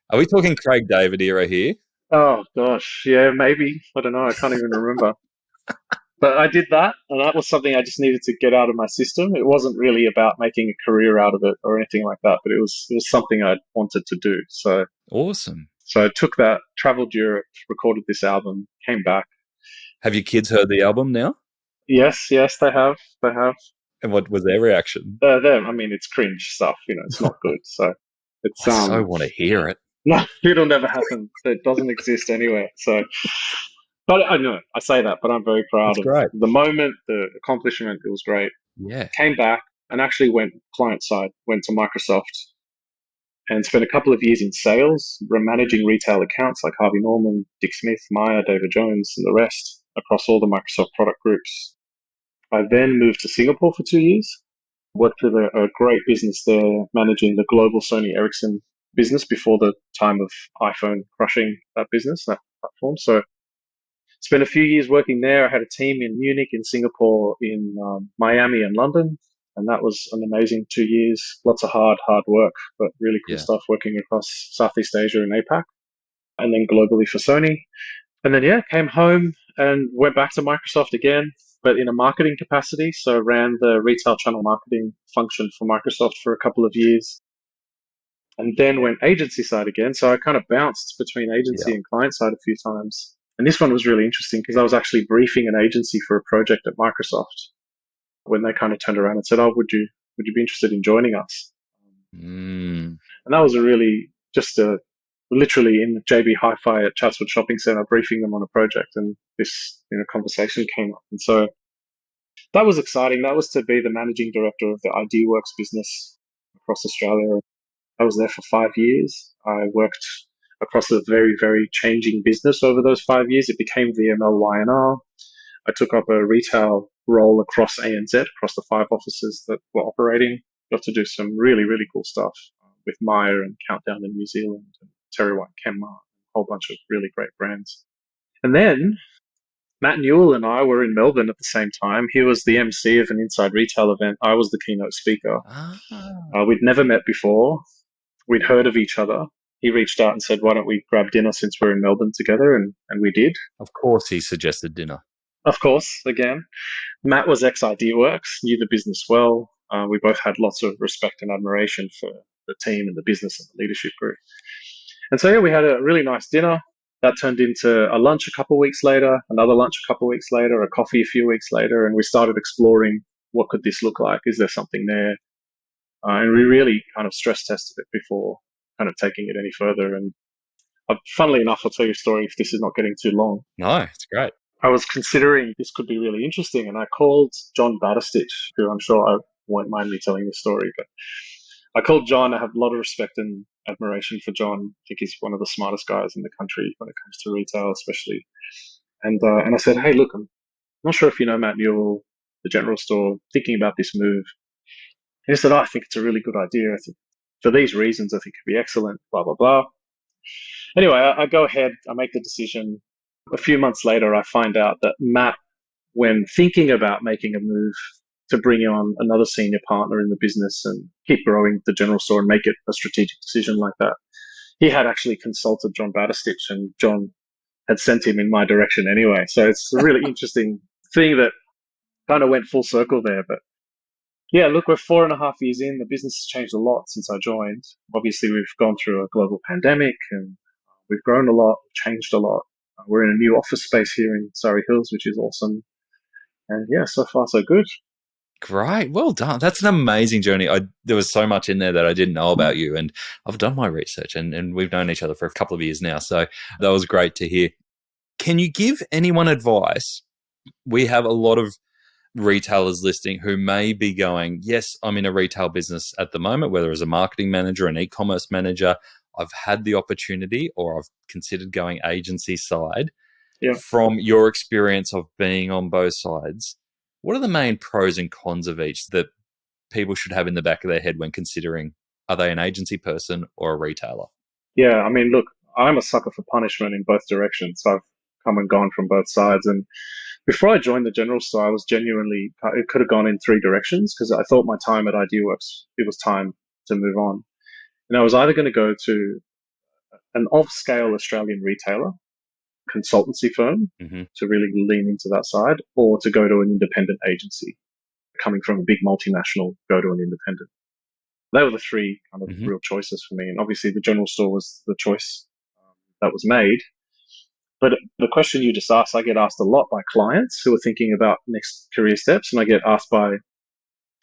Are we talking Craig David era here? Oh, gosh. Yeah, maybe. I don't know. I can't even remember. But I did that, and that was something I just needed to get out of my system. It wasn't really about making a career out of it or anything like that, but it was something I wanted to do. Awesome. So I took that, traveled Europe, recorded this album, came back. Have your kids heard the album now? Yes, they have. They have. And what was their reaction? I mean, it's cringe stuff, it's not good. So it's I so want to hear it. no, it'll never happen. It doesn't exist anywhere. So, but I know I say that, but I'm very proud of the moment, the accomplishment. It was great. Yeah. Came back and actually went client side, went to Microsoft and spent a couple of years in sales, managing retail accounts like Harvey Norman, Dick Smith, Myer, David Jones, and the rest across all the Microsoft product groups. I then moved to Singapore for 2 years, worked with a great business there, managing the global Sony Ericsson business before the time of iPhone crushing that business, that platform. So spent a few years working there. I had a team in Munich, in Singapore, in Miami and London. And that was an amazing 2 years. Lots of hard work, but really cool stuff working across Southeast Asia and APAC. And then globally for Sony. And then, came home and went back to Microsoft again, but in a marketing capacity. So ran the retail channel marketing function for Microsoft for a couple of years. And then went agency side again. So I kind of bounced between agency and client side a few times. And this one was really interesting because I was actually briefing an agency for a project at Microsoft when they kind of turned around and said, "Oh, would you be interested in joining us?" And that was literally in JB Hi-Fi at Chatswood Shopping Centre, briefing them on a project, and this conversation came up. And so that was exciting. That was to be the managing director of the IDWorks business across Australia. I was there for 5 years. I worked across a very, very changing business over those 5 years. It became VML Y&R. I took up a retail role across ANZ, across the 5 offices that were operating. Got to do some really, really cool stuff with Myer and Countdown in New Zealand, and Terry White Kenmar, a whole bunch of really great brands. And then Matt Newell and I were in Melbourne at the same time. He was the MC of an Inside Retail event. I was the keynote speaker. We'd never met before. We'd heard of each other. He reached out and said, "Why don't we grab dinner since we're in Melbourne together?" And we did. Of course he suggested dinner. Of course, again. Matt was ex-IDWorks, knew the business well. We both had lots of respect and admiration for the team and the business and the leadership group. And so, we had a really nice dinner. That turned into a lunch a couple of weeks later, another lunch a couple of weeks later, a coffee a few weeks later, and we started exploring what could this look like? Is there something there? And we really kind of stress tested it before kind of taking it any further. And funnily enough, I'll tell you a story if this is not getting too long. No, it's great. I was considering this could be really interesting, and I called John Batistich, who I'm sure I won't mind me telling this story, but I called John. I have a lot of respect and admiration for John. I think he's one of the smartest guys in the country when it comes to retail, especially. And I said, "Hey, look, I'm not sure if you know Matt Newell, the general store, thinking about this move." And he said, "I think it's a really good idea. I think for these reasons, I think it'd be excellent, blah, blah, blah." Anyway, I go ahead, I make the decision. A few months later, I find out that Matt, when thinking about making a move to bring on another senior partner in the business and keep growing the general store and make it a strategic decision like that, he had actually consulted John Batistich, and John had sent him in my direction anyway. So it's a really interesting thing that kind of went full circle there. But yeah, look, we're 4.5 years in. The business has changed a lot since I joined. Obviously, we've gone through a global pandemic and we've grown a lot, changed a lot. We're in a new office space here in Surrey Hills, which is awesome. And yeah, so far so good. Great. Well done. That's an amazing journey. There was so much in there that I didn't know about you, and I've done my research, and we've known each other for a couple of years now. So that was great to hear. Can you give anyone advice? We have a lot of retailers listening who may be going, yes, I'm in a retail business at the moment, whether as a marketing manager, an e-commerce manager, I've had the opportunity or I've considered going agency side. Yeah. From your experience of being on both sides, what are the main pros and cons of each that people should have in the back of their head when considering, are they an agency person or a retailer? Yeah. I mean, look, I'm a sucker for punishment in both directions. So I've come and gone from both sides. And before I joined the general store, I was genuinely, it could have gone in three directions because I thought my time at IdeaWorks, it was time to move on. And I was either going to go to an off-scale Australian retailer, consultancy firm, Mm-hmm. to really lean into that side, or to go to an independent agency. Coming from a big multinational, go to an independent. They were the three kind of Mm-hmm. real choices for me. And obviously the general store was the choice that was made. But the question you just asked, I get asked a lot by clients who are thinking about next career steps, and I get asked by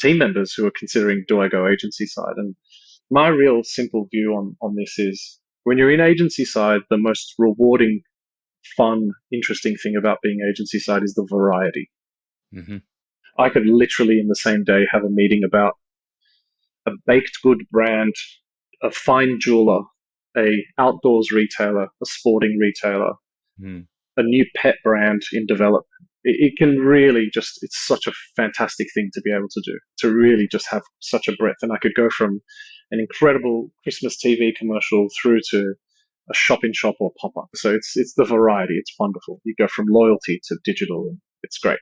team members who are considering, do I go agency side? And my real simple view on this is when you're in agency side, the most rewarding, fun, interesting thing about being agency side is the variety. Mm-hmm. I could literally in the same day have a meeting about a baked good brand, a fine jeweler, a outdoors retailer, a sporting retailer, Mm. a new pet brand in development. It can really just, it's such a fantastic thing to be able to do, to really just have such a breadth. And I could go from an incredible Christmas TV commercial through to a shop in shop or pop up. So it's the variety. It's wonderful. You go from loyalty to digital and it's great.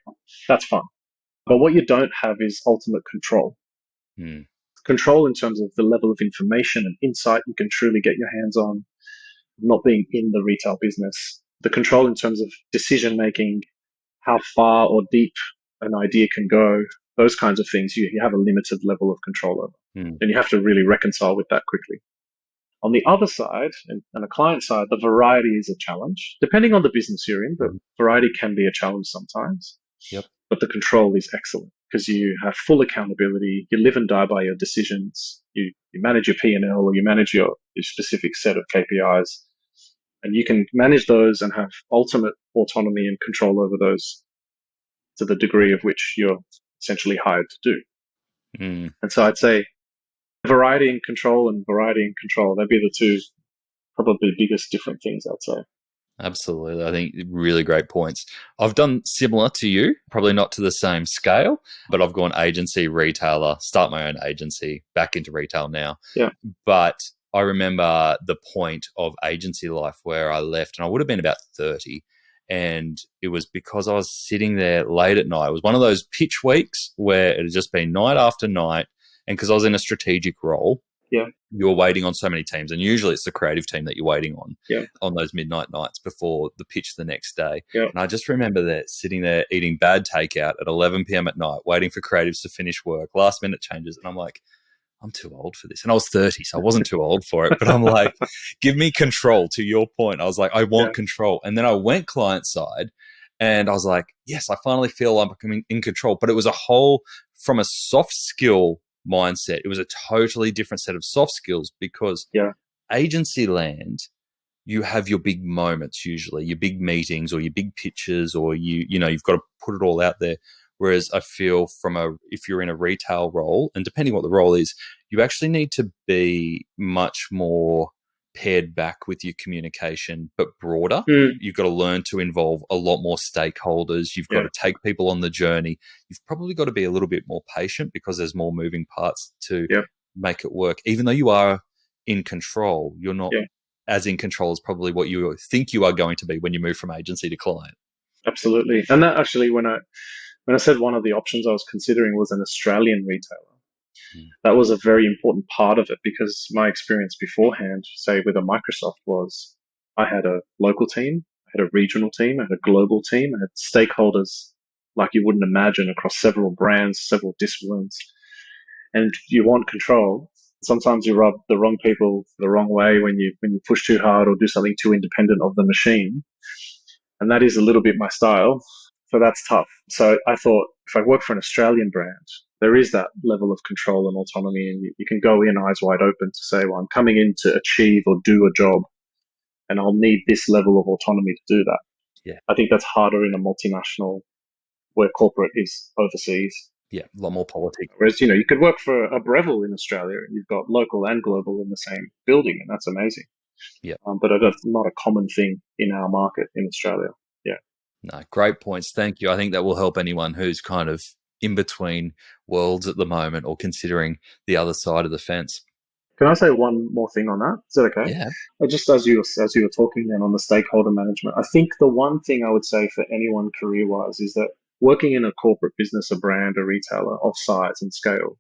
That's fun. But what you don't have is ultimate control. Mm. Control in terms of the level of information and insight you can truly get your hands on, not being in the retail business. The control in terms of decision making, how far or deep an idea can go, those kinds of things, you have a limited level of control over. Mm. And you have to really reconcile with that quickly. On the other side, and the client side, the variety is a challenge. Depending on the business you're in, but variety can be a challenge sometimes. Yep. But the control is excellent because you have full accountability. You live and die by your decisions. You manage your P&L or you manage your specific set of KPIs. And you can manage those and have ultimate autonomy and control over those to the degree of which you're essentially hired to do. Mm. And so I'd say variety and control, that'd be the two probably biggest different things, I'd say. Absolutely. I think really great points. I've done similar to you, probably not to the same scale, but I've gone agency, retailer, start my own agency, back into retail now. Yeah. But I remember the point of agency life where I left, and I would have been about 30. And it was because I was sitting there late at night. It was one of those pitch weeks where it had just been night after night. And because I was in a strategic role, Yeah. you're waiting on so many teams. And usually it's the creative team that you're waiting on those midnight nights before the pitch the next day. Yeah. And I just remember that sitting there eating bad takeout at 11 p.m. at night, waiting for creatives to finish work, last minute changes. And I'm like, I'm too old for this. And I was 30, so I wasn't too old for it. But I'm like, give me control. To your point, I was like, I want control. And then I went client side and I was like, yes, I finally feel like I'm in control. But it was a whole, from a soft skill mindset, it was a totally different set of soft skills because agency land, you have your big moments usually, your big meetings or your big pitches, or you've got to put it all out there. Whereas I feel if you're in a retail role, and depending what the role is, you actually need to be much more pared back with your communication, but broader. You've got to learn to involve a lot more stakeholders. You've got to take people on the journey. You've probably got to be a little bit more patient because there's more moving parts to make it work. Even though you are in control, you're not as in control as probably what you think you are going to be when you move from agency to client. Absolutely. And that actually, when I said one of the options I was considering was an Australian retailer, that was a very important part of it because my experience beforehand, say with a Microsoft, was I had a local team, I had a regional team, I had a global team, I had stakeholders like you wouldn't imagine across several brands, several disciplines. And you want control. Sometimes you rub the wrong people the wrong way when you push too hard or do something too independent of the machine. And that is a little bit my style. So that's tough. So I thought if I work for an Australian brand, there is that level of control and autonomy, and you can go in eyes wide open to say, well, I'm coming in to achieve or do a job, and I'll need this level of autonomy to do that. Yeah. I think that's harder in a multinational where corporate is overseas. Yeah, a lot more politics. Whereas, you could work for a Breville in Australia, and you've got local and global in the same building, and that's amazing. Yeah. But that's not a common thing in our market in Australia. Yeah. No, great points. Thank you. I think that will help anyone who's kind of in between worlds at the moment or considering the other side of the fence. Can I say one more thing on that? Is that okay? Yeah. Just as you were talking then on the stakeholder management, I think the one thing I would say for anyone career-wise is that working in a corporate business, a brand, a retailer of size and scale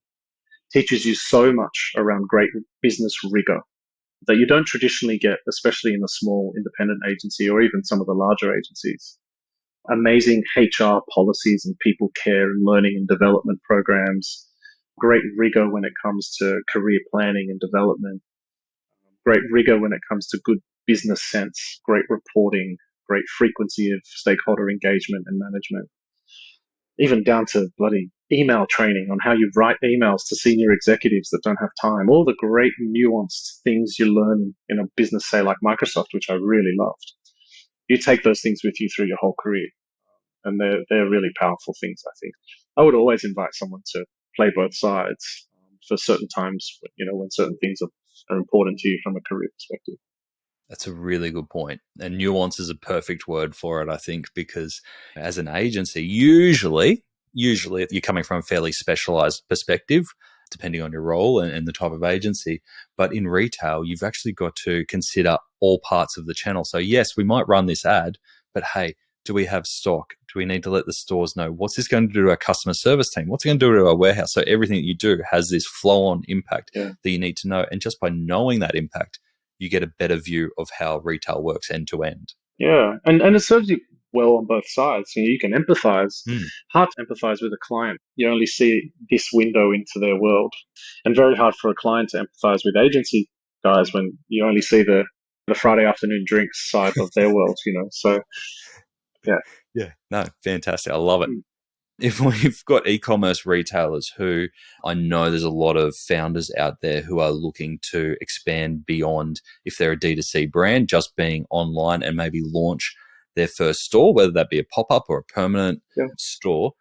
teaches you so much around great business rigor that you don't traditionally get, especially in a small independent agency or even some of the larger agencies. Amazing HR policies and people care and learning and development programs, great rigor when it comes to career planning and development, great rigor when it comes to good business sense, great reporting, great frequency of stakeholder engagement and management, even down to bloody email training on how you write emails to senior executives that don't have time, all the great nuanced things you learn in a business, say, like Microsoft, which I really loved. You take those things with you through your whole career, and they're really powerful things, I think. I would always invite someone to play both sides for certain times, when certain things are important to you from a career perspective. That's a really good point. And nuance is a perfect word for it, I think, because as an agency, usually you're coming from a fairly specialized perspective, depending on your role and the type of agency. But in retail, you've actually got to consider all parts of the channel. So yes, we might run this ad, but hey, do we have stock? Do we need to let the stores know? What's this going to do to our customer service team? What's it going to do to our warehouse? So everything that you do has this flow-on impact that you need to know. And just by knowing that impact, you get a better view of how retail works end to end. Yeah, and it serves you well on both sides. You can empathize. Hard to empathize with a client. You only see this window into their world, and very hard for a client to empathize with agency guys when you only see the Friday afternoon drinks side of their world. So Yeah, no, fantastic. I love it. If we've got e-commerce retailers who I know there's a lot of founders out there who are looking to expand beyond, if they're a D2C brand, just being online and maybe launch their first store, whether that be a pop-up or a permanent store.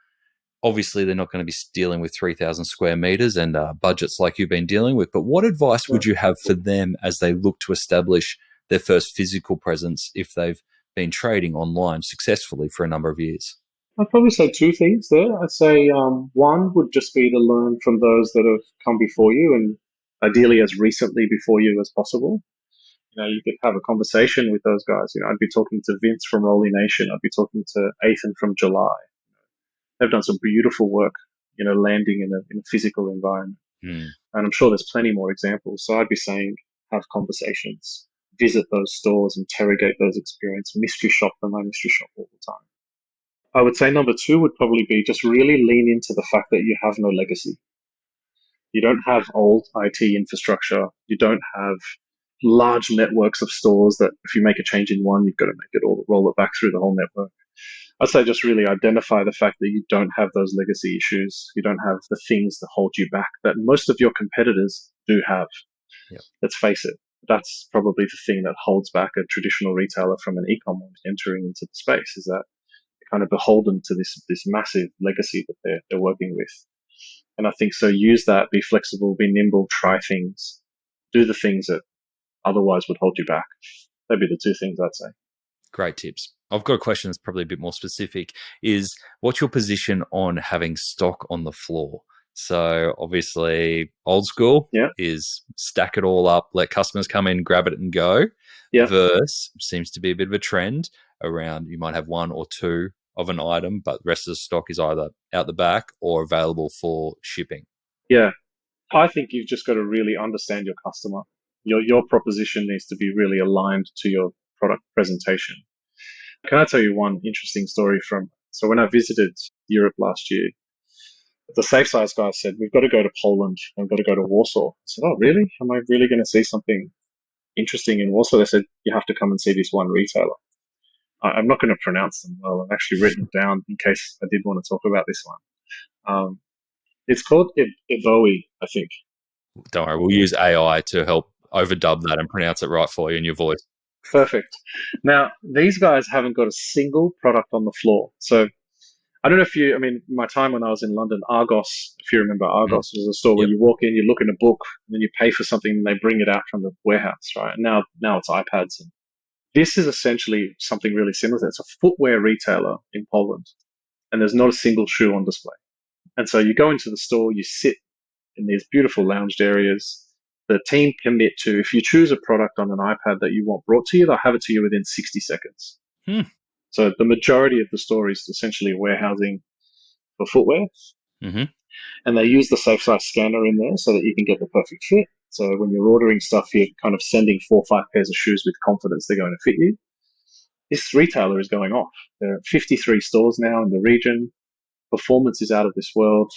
Obviously, they're not going to be dealing with 3,000 square meters and budgets like you've been dealing with. But what advice would you have for them as they look to establish their first physical presence if they've been trading online successfully for a number of years? I'd probably say two things there. I'd say one would just be to learn from those that have come before you, and ideally as recently before you as possible. You could have a conversation with those guys. I'd be talking to Vince from Rolly Nation. I'd be talking to Ethan from July. They've done some beautiful work, landing in a physical environment. And I'm sure there's plenty more examples. So I'd be saying, have conversations, visit those stores, interrogate those experiences, mystery shop them. I mystery shop all the time. I would say number two would probably be just really lean into the fact that you have no legacy. You don't have old IT infrastructure. You don't have large networks of stores that if you make a change in one, you've got to roll it back through the whole network. I'd say just really identify the fact that you don't have those legacy issues. You don't have the things that hold you back that most of your competitors do have. Yep. Let's face it. That's probably the thing that holds back a traditional retailer from an e-commerce entering into the space, is that kind of beholden to this massive legacy that they're working with. And I think so use that, be flexible, be nimble, try things, do the things that otherwise would hold you back. That'd be the two things I'd say. Great tips. I've got a question that's probably a bit more specific, is what's your position on having stock on the floor? So obviously old school is stack it all up, let customers come in, grab it and go. Versus seems to be a bit of a trend around you might have one or two of an item, but the rest of the stock is either out the back or available for shipping. Yeah. I think you've just got to really understand your customer. Your proposition needs to be really aligned to your product presentation. Can I tell you one interesting story so when I visited Europe last year, the Safe Size guy said, we've got to go to Poland and we've got to go to Warsaw. I said, oh, really? Am I really going to see something interesting in Warsaw? They said, you have to come and see this one retailer. I'm not going to pronounce them well. I've actually written it down in case I did want to talk about this one. It's called Evoe, I think. Don't worry, we'll use AI to help overdub that and pronounce it right for you in your voice. Perfect. Now, these guys haven't got a single product on the floor. So I don't know if my time when I was in London, Argos, if you remember, Argos was a store where you walk in, you look in a book, and then you pay for something and they bring it out from the warehouse, right? And now it's iPads and This is essentially something really similar. It's a footwear retailer in Poland, and there's not a single shoe on display. And so you go into the store, you sit in these beautiful lounged areas. The team commit to, if you choose a product on an iPad that you want brought to you, they'll have it to you within 60 seconds. So the majority of the store is essentially warehousing for footwear. Mm-hmm. And they use the safe size scanner in there so that you can get the perfect fit. So when you're ordering stuff, you're kind of sending 4 or 5 pairs of shoes with confidence they're going to fit you. This retailer is going off. There are 53 stores now in the region. Performance is out of this world.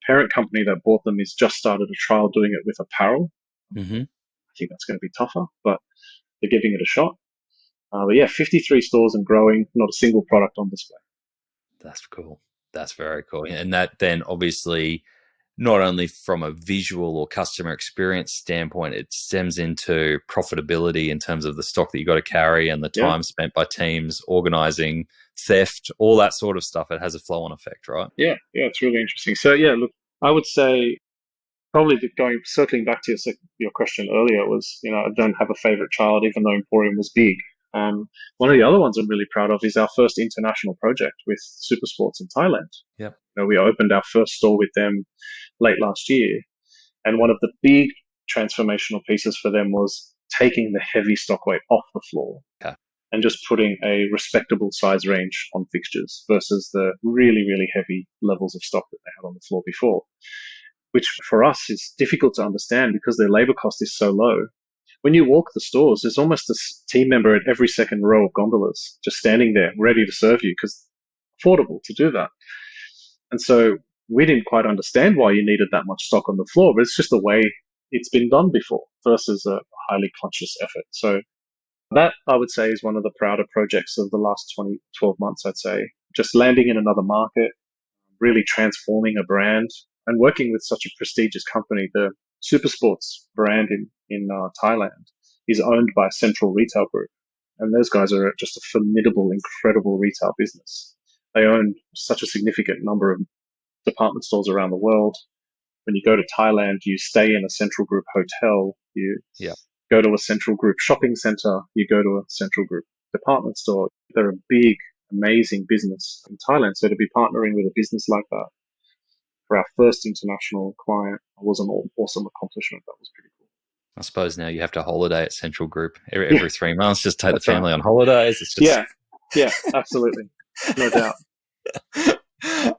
Parent company that bought them has just started a trial doing it with apparel. Mm-hmm. I think that's going to be tougher, but they're giving it a shot. But yeah, 53 stores and growing, not a single product on display. That's cool. That's very cool. And that then obviously not only from a visual or customer experience standpoint, it stems into profitability in terms of the stock that you got to carry and the time spent by teams organizing, theft, all that sort of stuff. It has a flow-on effect, right? Yeah, it's really interesting. So yeah, look, I would say probably circling back to your question earlier was, I don't have a favorite child, even though Emporium was big. One of the other ones I'm really proud of is our first international project with Supersports in Thailand. Yep. We opened our first store with them late last year. And one of the big transformational pieces for them was taking the heavy stock weight off the floor and just putting a respectable size range on fixtures versus the really, really heavy levels of stock that they had on the floor before, which for us is difficult to understand because their labor cost is so low. When you walk the stores, there's almost a team member at every second row of gondolas just standing there ready to serve you because it's affordable to do that. And so we didn't quite understand why you needed that much stock on the floor, but it's just the way it's been done before versus a highly conscious effort. So that, I would say, is one of the prouder projects of the last 12 months, I'd say. Just landing in another market, really transforming a brand, and working with such a prestigious company. The Supersports brand in Thailand is owned by Central Retail Group. And those guys are just a formidable, incredible retail business. They own such a significant number of department stores around the world. When you go to Thailand, you stay in a Central Group hotel. You go to a Central Group shopping center. You go to a Central Group department store. They're a big, amazing business in Thailand. So to be partnering with a business like that for our first international client was an awesome accomplishment. That was pretty cool. I suppose now you have to holiday at Central Group every 3 months, just take the family on holidays. It's just... Yeah, absolutely. No doubt.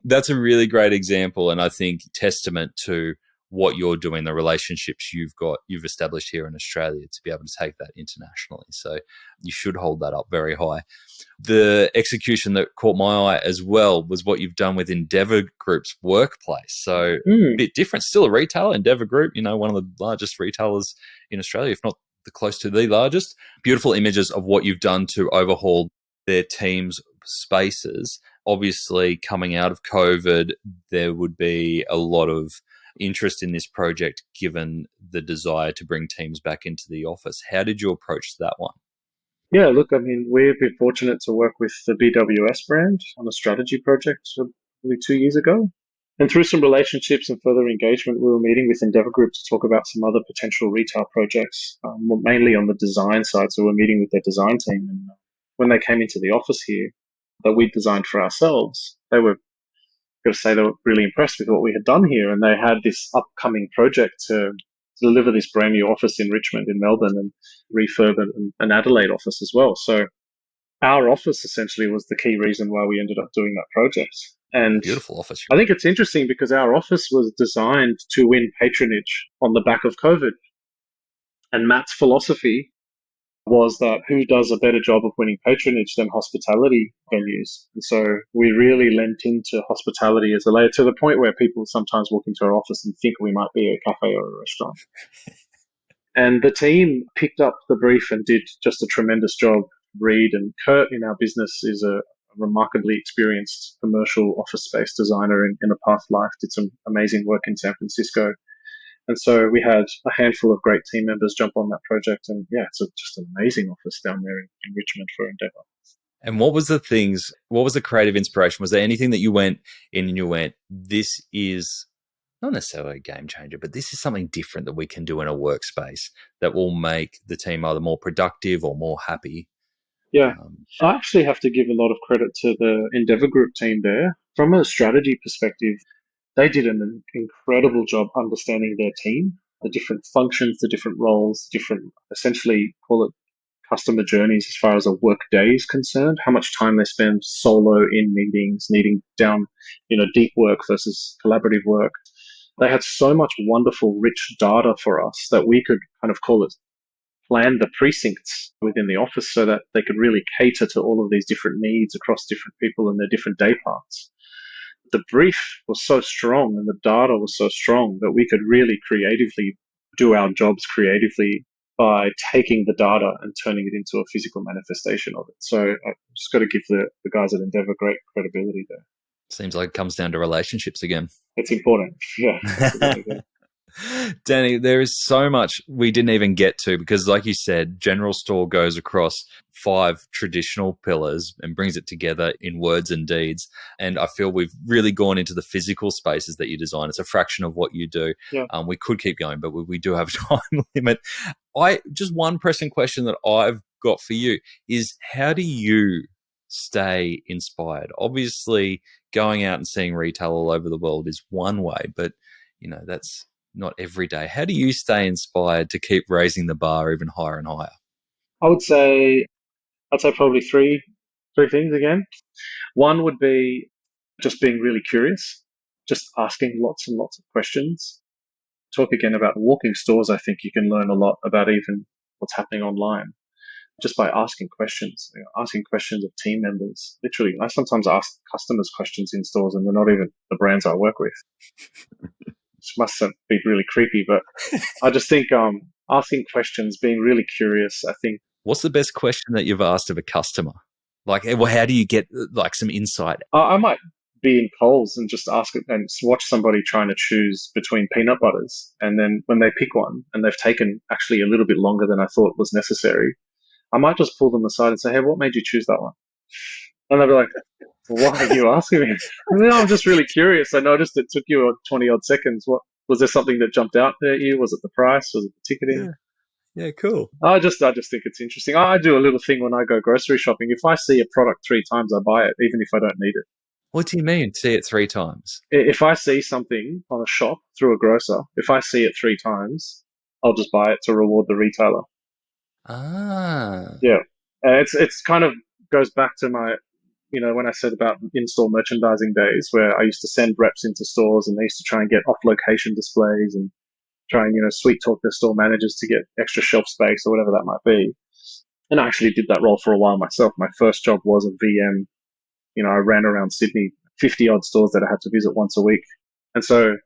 That's a really great example, and I think testament to what you're doing, the relationships you've established here in Australia to be able to take that internationally. So you should hold that up very high. The execution that caught my eye as well was what you've done with Endeavour Group's workplace. So a bit different, still a retailer, Endeavour Group, one of the largest retailers in Australia, if not close to the largest. Beautiful images of what you've done to overhaul their team's spaces. Obviously, coming out of COVID, there would be a lot of interest in this project given the desire to bring teams back into the office. How did you approach that one? Yeah, look, I mean, we've been fortunate to work with the BWS brand on a strategy project probably 2 years ago. And through some relationships and further engagement, we were meeting with Endeavour Group to talk about some other potential retail projects, mainly on the design side. So we're meeting with their design team. And when they came into the office here that we designed for ourselves, they were really impressed with what we had done here. And they had this upcoming project to deliver this brand new office in Richmond, in Melbourne, and refurb an Adelaide office as well. So our office essentially was the key reason why we ended up doing that project. And beautiful office. I think it's interesting because our office was designed to win patronage on the back of COVID. And Matt's philosophy was that who does a better job of winning patronage than hospitality venues? And so we really lent into hospitality as a layer, to the point where people sometimes walk into our office and think we might be a cafe or a restaurant. And the team picked up the brief and did just a tremendous job. Reed and Kurt in our business is a remarkably experienced commercial office space designer in a past life, did some amazing work in San Francisco. And so we had a handful of great team members jump on that project. And yeah, it's just an amazing office down there in Richmond for Endeavour. And what was the creative inspiration? Was there anything that you went in and you went, this is not necessarily a game changer, but this is something different that we can do in a workspace that will make the team either more productive or more happy? Yeah. I actually have to give a lot of credit to the Endeavour Group team there. From a strategy perspective, they did an incredible job understanding their team, the different functions, the different roles, different, essentially call it customer journeys as far as a work day is concerned, how much time they spend solo in meetings, needing down, deep work versus collaborative work. They had so much wonderful, rich data for us that we could kind of call it plan the precincts within the office so that they could really cater to all of these different needs across different people and their different day parts. The brief was so strong and the data was so strong that we could really creatively do our jobs creatively by taking the data and turning it into a physical manifestation of it. So I just got to give the guys at Endeavour great credibility there. Seems like it comes down to relationships again. It's important. Yeah, absolutely. Yeah. Danny, there is so much we didn't even get to because, like you said, General Store goes across 5 traditional pillars and brings it together in words and deeds. And I feel we've really gone into the physical spaces that you design. It's a fraction of what you do. Yeah. We could keep going, but we do have a time limit. Just one pressing question that I've got for you is, how do you stay inspired? Obviously, going out and seeing retail all over the world is one way, but that's not every day. How do you stay inspired to keep raising the bar even higher and higher? I'd say probably three things again. One would be just being really curious, just asking lots and lots of questions. Talk again about walking stores. I think you can learn a lot about even what's happening online just by asking questions, asking questions of team members. Literally, I sometimes ask customers questions in stores and they're not even the brands I work with. Which must be really creepy, but I just think asking questions, being really curious, I think. What's the best question that you've asked of a customer? Like, well, how do you get some insight? I might be in Coles and just ask it and watch somebody trying to choose between peanut butters. And then when they pick one and they've taken actually a little bit longer than I thought was necessary, I might just pull them aside and say, hey, what made you choose that one? And they'll be like, why are you asking me? No, I'm just really curious. I noticed it took you 20 odd seconds. What was there something that jumped out at you? Was it the price? Was it the ticketing? Yeah, cool. I just think it's interesting. I do a little thing when I go grocery shopping. If I see a product 3 times, I buy it, even if I don't need it. What do you mean, see it 3 times? If I see something on a shop through a grocer, if I see it 3 times, I'll just buy it to reward the retailer. Yeah. It's kind of goes back to my, when I said about in-store merchandising days where I used to send reps into stores and they used to try and get off-location displays and try and, sweet talk their store managers to get extra shelf space or whatever that might be. And I actually did that role for a while myself. My first job was a VM. I ran around Sydney, 50 odd stores that I had to visit once a week. And so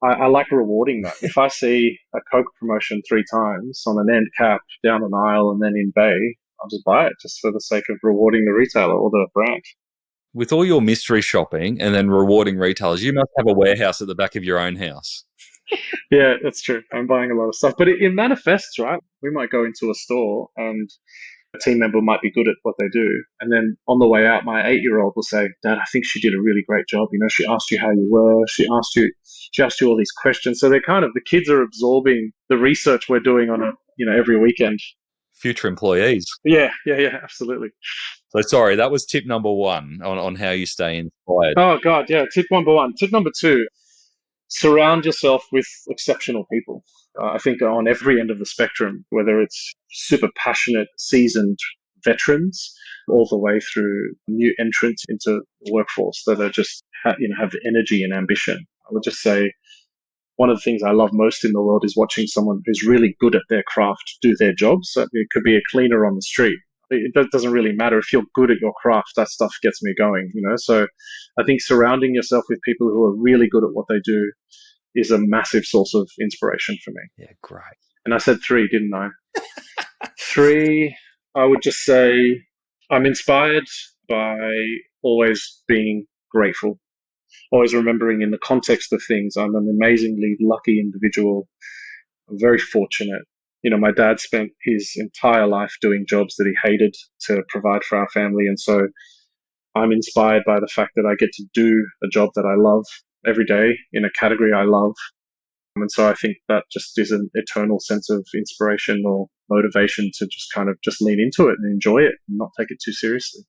I like rewarding that. If I see a Coke promotion 3 times on an end cap, down an aisle, and then in bay, I'll just buy it just for the sake of rewarding the retailer or the brand. With all your mystery shopping and then rewarding retailers, you must have a warehouse at the back of your own house. Yeah, that's true. I'm buying a lot of stuff, but it manifests, right? We might go into a store and a team member might be good at what they do. And then on the way out, my 8-year-old will say, Dad, I think she did a really great job. She asked you how you were. She asked you all these questions. So the kids are absorbing the research we're doing on every weekend. Future employees. Yeah, absolutely. So sorry, that was tip number 1 on how you stay inspired. Oh God, yeah. Tip number 1. Tip number 2, surround yourself with exceptional people. I think on every end of the spectrum, whether it's super passionate, seasoned veterans, all the way through new entrants into the workforce that are just have energy and ambition. I would just say one of the things I love most in the world is watching someone who's really good at their craft do their job. So it could be a cleaner on the street. It doesn't really matter. If you're good at your craft, that stuff gets me going, So I think surrounding yourself with people who are really good at what they do is a massive source of inspiration for me. Yeah, great. And I said 3, didn't I? 3, I would just say I'm inspired by always being grateful, always remembering in the context of things, I'm an amazingly lucky individual. I'm very fortunate. My dad spent his entire life doing jobs that he hated to provide for our family. And so I'm inspired by the fact that I get to do a job that I love every day in a category I love. And so I think that just is an eternal sense of inspiration or motivation to just kind of just lean into it and enjoy it and not take it too seriously.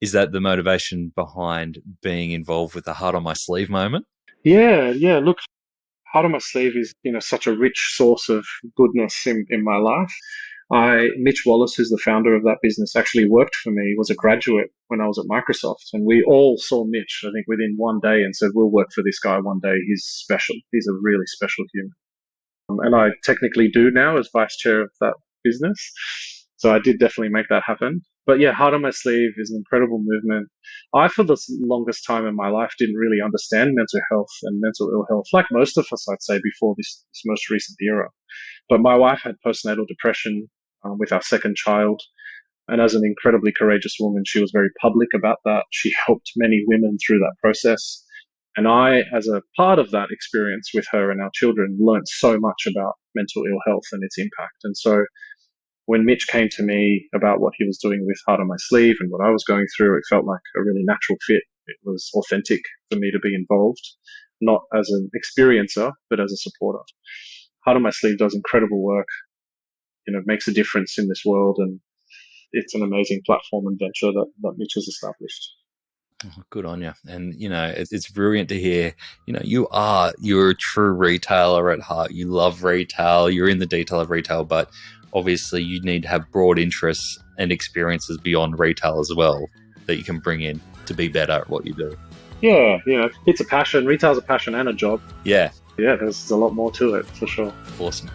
Is that the motivation behind being involved with the heart on my sleeve moment? Yeah. Look, heart on my sleeve is, such a rich source of goodness in my life. Mitch Wallace, who's the founder of that business, actually worked for me, was a graduate when I was at Microsoft. And we all saw Mitch, I think, within one day and said, we'll work for this guy one day. He's special. He's a really special human. And I technically do now as vice chair of that business. So I did definitely make that happen. But yeah, Heart on My Sleeve is an incredible movement. I, for the longest time in my life, didn't really understand mental health and mental ill health, like most of us, I'd say, before this most recent era. But my wife had postnatal depression with our second child. And as an incredibly courageous woman, she was very public about that. She helped many women through that process. And I, as a part of that experience with her and our children, learned so much about mental ill health and its impact. And so when Mitch came to me about what he was doing with Heart on My Sleeve and what I was going through, it felt like a really natural fit. It was authentic for me to be involved, not as an experiencer, but as a supporter. Heart on My Sleeve does incredible work, makes a difference in this world, and it's an amazing platform and venture that Mitch has established. Oh, good on you. And, it's brilliant to hear, you're a true retailer at heart. You love retail. You're in the detail of retail, but obviously you need to have broad interests and experiences beyond retail as well that you can bring in to be better at what you do. Yeah, it's a passion. Retail's a passion and a job. Yeah. Yeah, there's a lot more to it for sure. Awesome.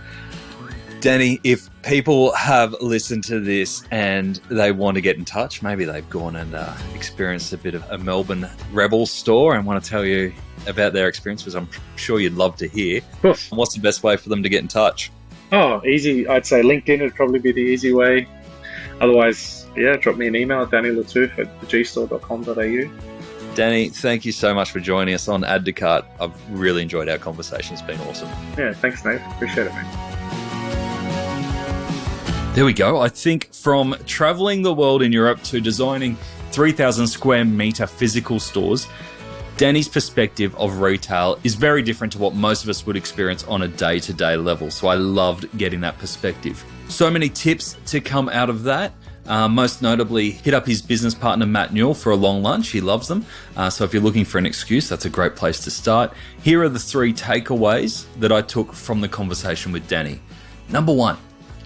Danny, if people have listened to this and they want to get in touch, maybe they've gone and experienced a bit of a Melbourne Rebel store and want to tell you about their experience, because I'm sure you'd love to hear. Of course. What's the best way for them to get in touch? Oh, easy. I'd say LinkedIn would probably be the easy way. Otherwise, drop me an email at dannylattouf@thegstore.com.au. Danny, thank you so much for joining us on Add to Cart. I've really enjoyed our conversation. It's been awesome. Yeah, thanks, Nate. Appreciate it, mate. There we go. I think from traveling the world in Europe to designing 3,000 square meter physical stores, Danny's perspective of retail is very different to what most of us would experience on a day-to-day level. So I loved getting that perspective. So many tips to come out of that. Most notably, hit up his business partner, Matt Newell, for a long lunch. He loves them. So if you're looking for an excuse, that's a great place to start. Here are the 3 takeaways that I took from the conversation with Danny. Number 1,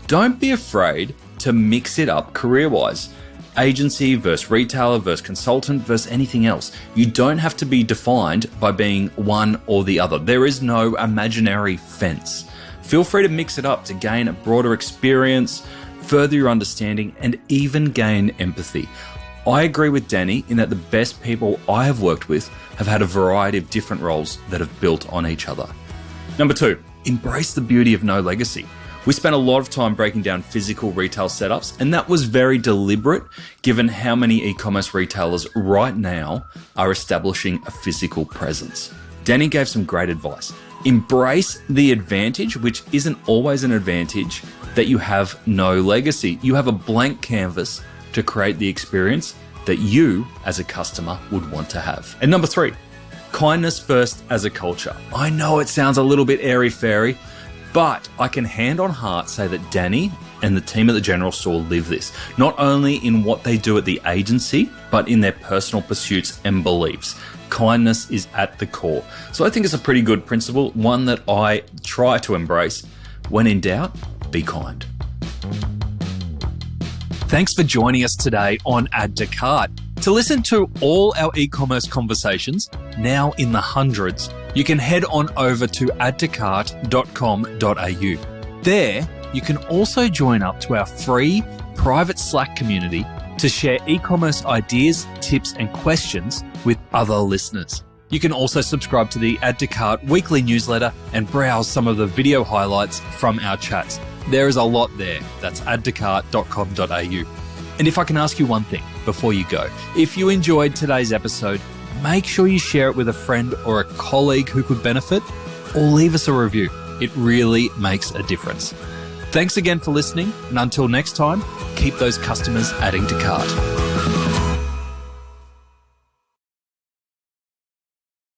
don't be afraid to mix it up career-wise. Agency versus retailer versus consultant versus anything else. You don't have to be defined by being one or the other. There is no imaginary fence. Feel free to mix it up to gain a broader experience, further your understanding, and even gain empathy. I agree with Danny in that the best people I have worked with have had a variety of different roles that have built on each other. Number 2, embrace the beauty of no legacy. We spent a lot of time breaking down physical retail setups, and that was very deliberate given how many e-commerce retailers right now are establishing a physical presence. Danny gave some great advice. Embrace the advantage, which isn't always an advantage, that you have no legacy. You have a blank canvas to create the experience that you as a customer would want to have. And number 3, kindness first as a culture. I know it sounds a little bit airy-fairy, but I can hand on heart say that Danny and the team at the General Store live this, not only in what they do at the agency, but in their personal pursuits and beliefs. Kindness is at the core. So I think it's a pretty good principle, one that I try to embrace. When in doubt, be kind. Thanks for joining us today on Add to Cart. To listen to all our e-commerce conversations, now in the hundreds, you can head on over to addtocart.com.au. There, you can also join up to our free private Slack community to share e-commerce ideas, tips, and questions with other listeners. You can also subscribe to the Add to Cart weekly newsletter and browse some of the video highlights from our chats. There is a lot there. That's addtocart.com.au. And if I can ask you one thing before you go, if you enjoyed today's episode, make sure you share it with a friend or a colleague who could benefit, or leave us a review. It really makes a difference. Thanks again for listening, and until next time, keep those customers adding to cart.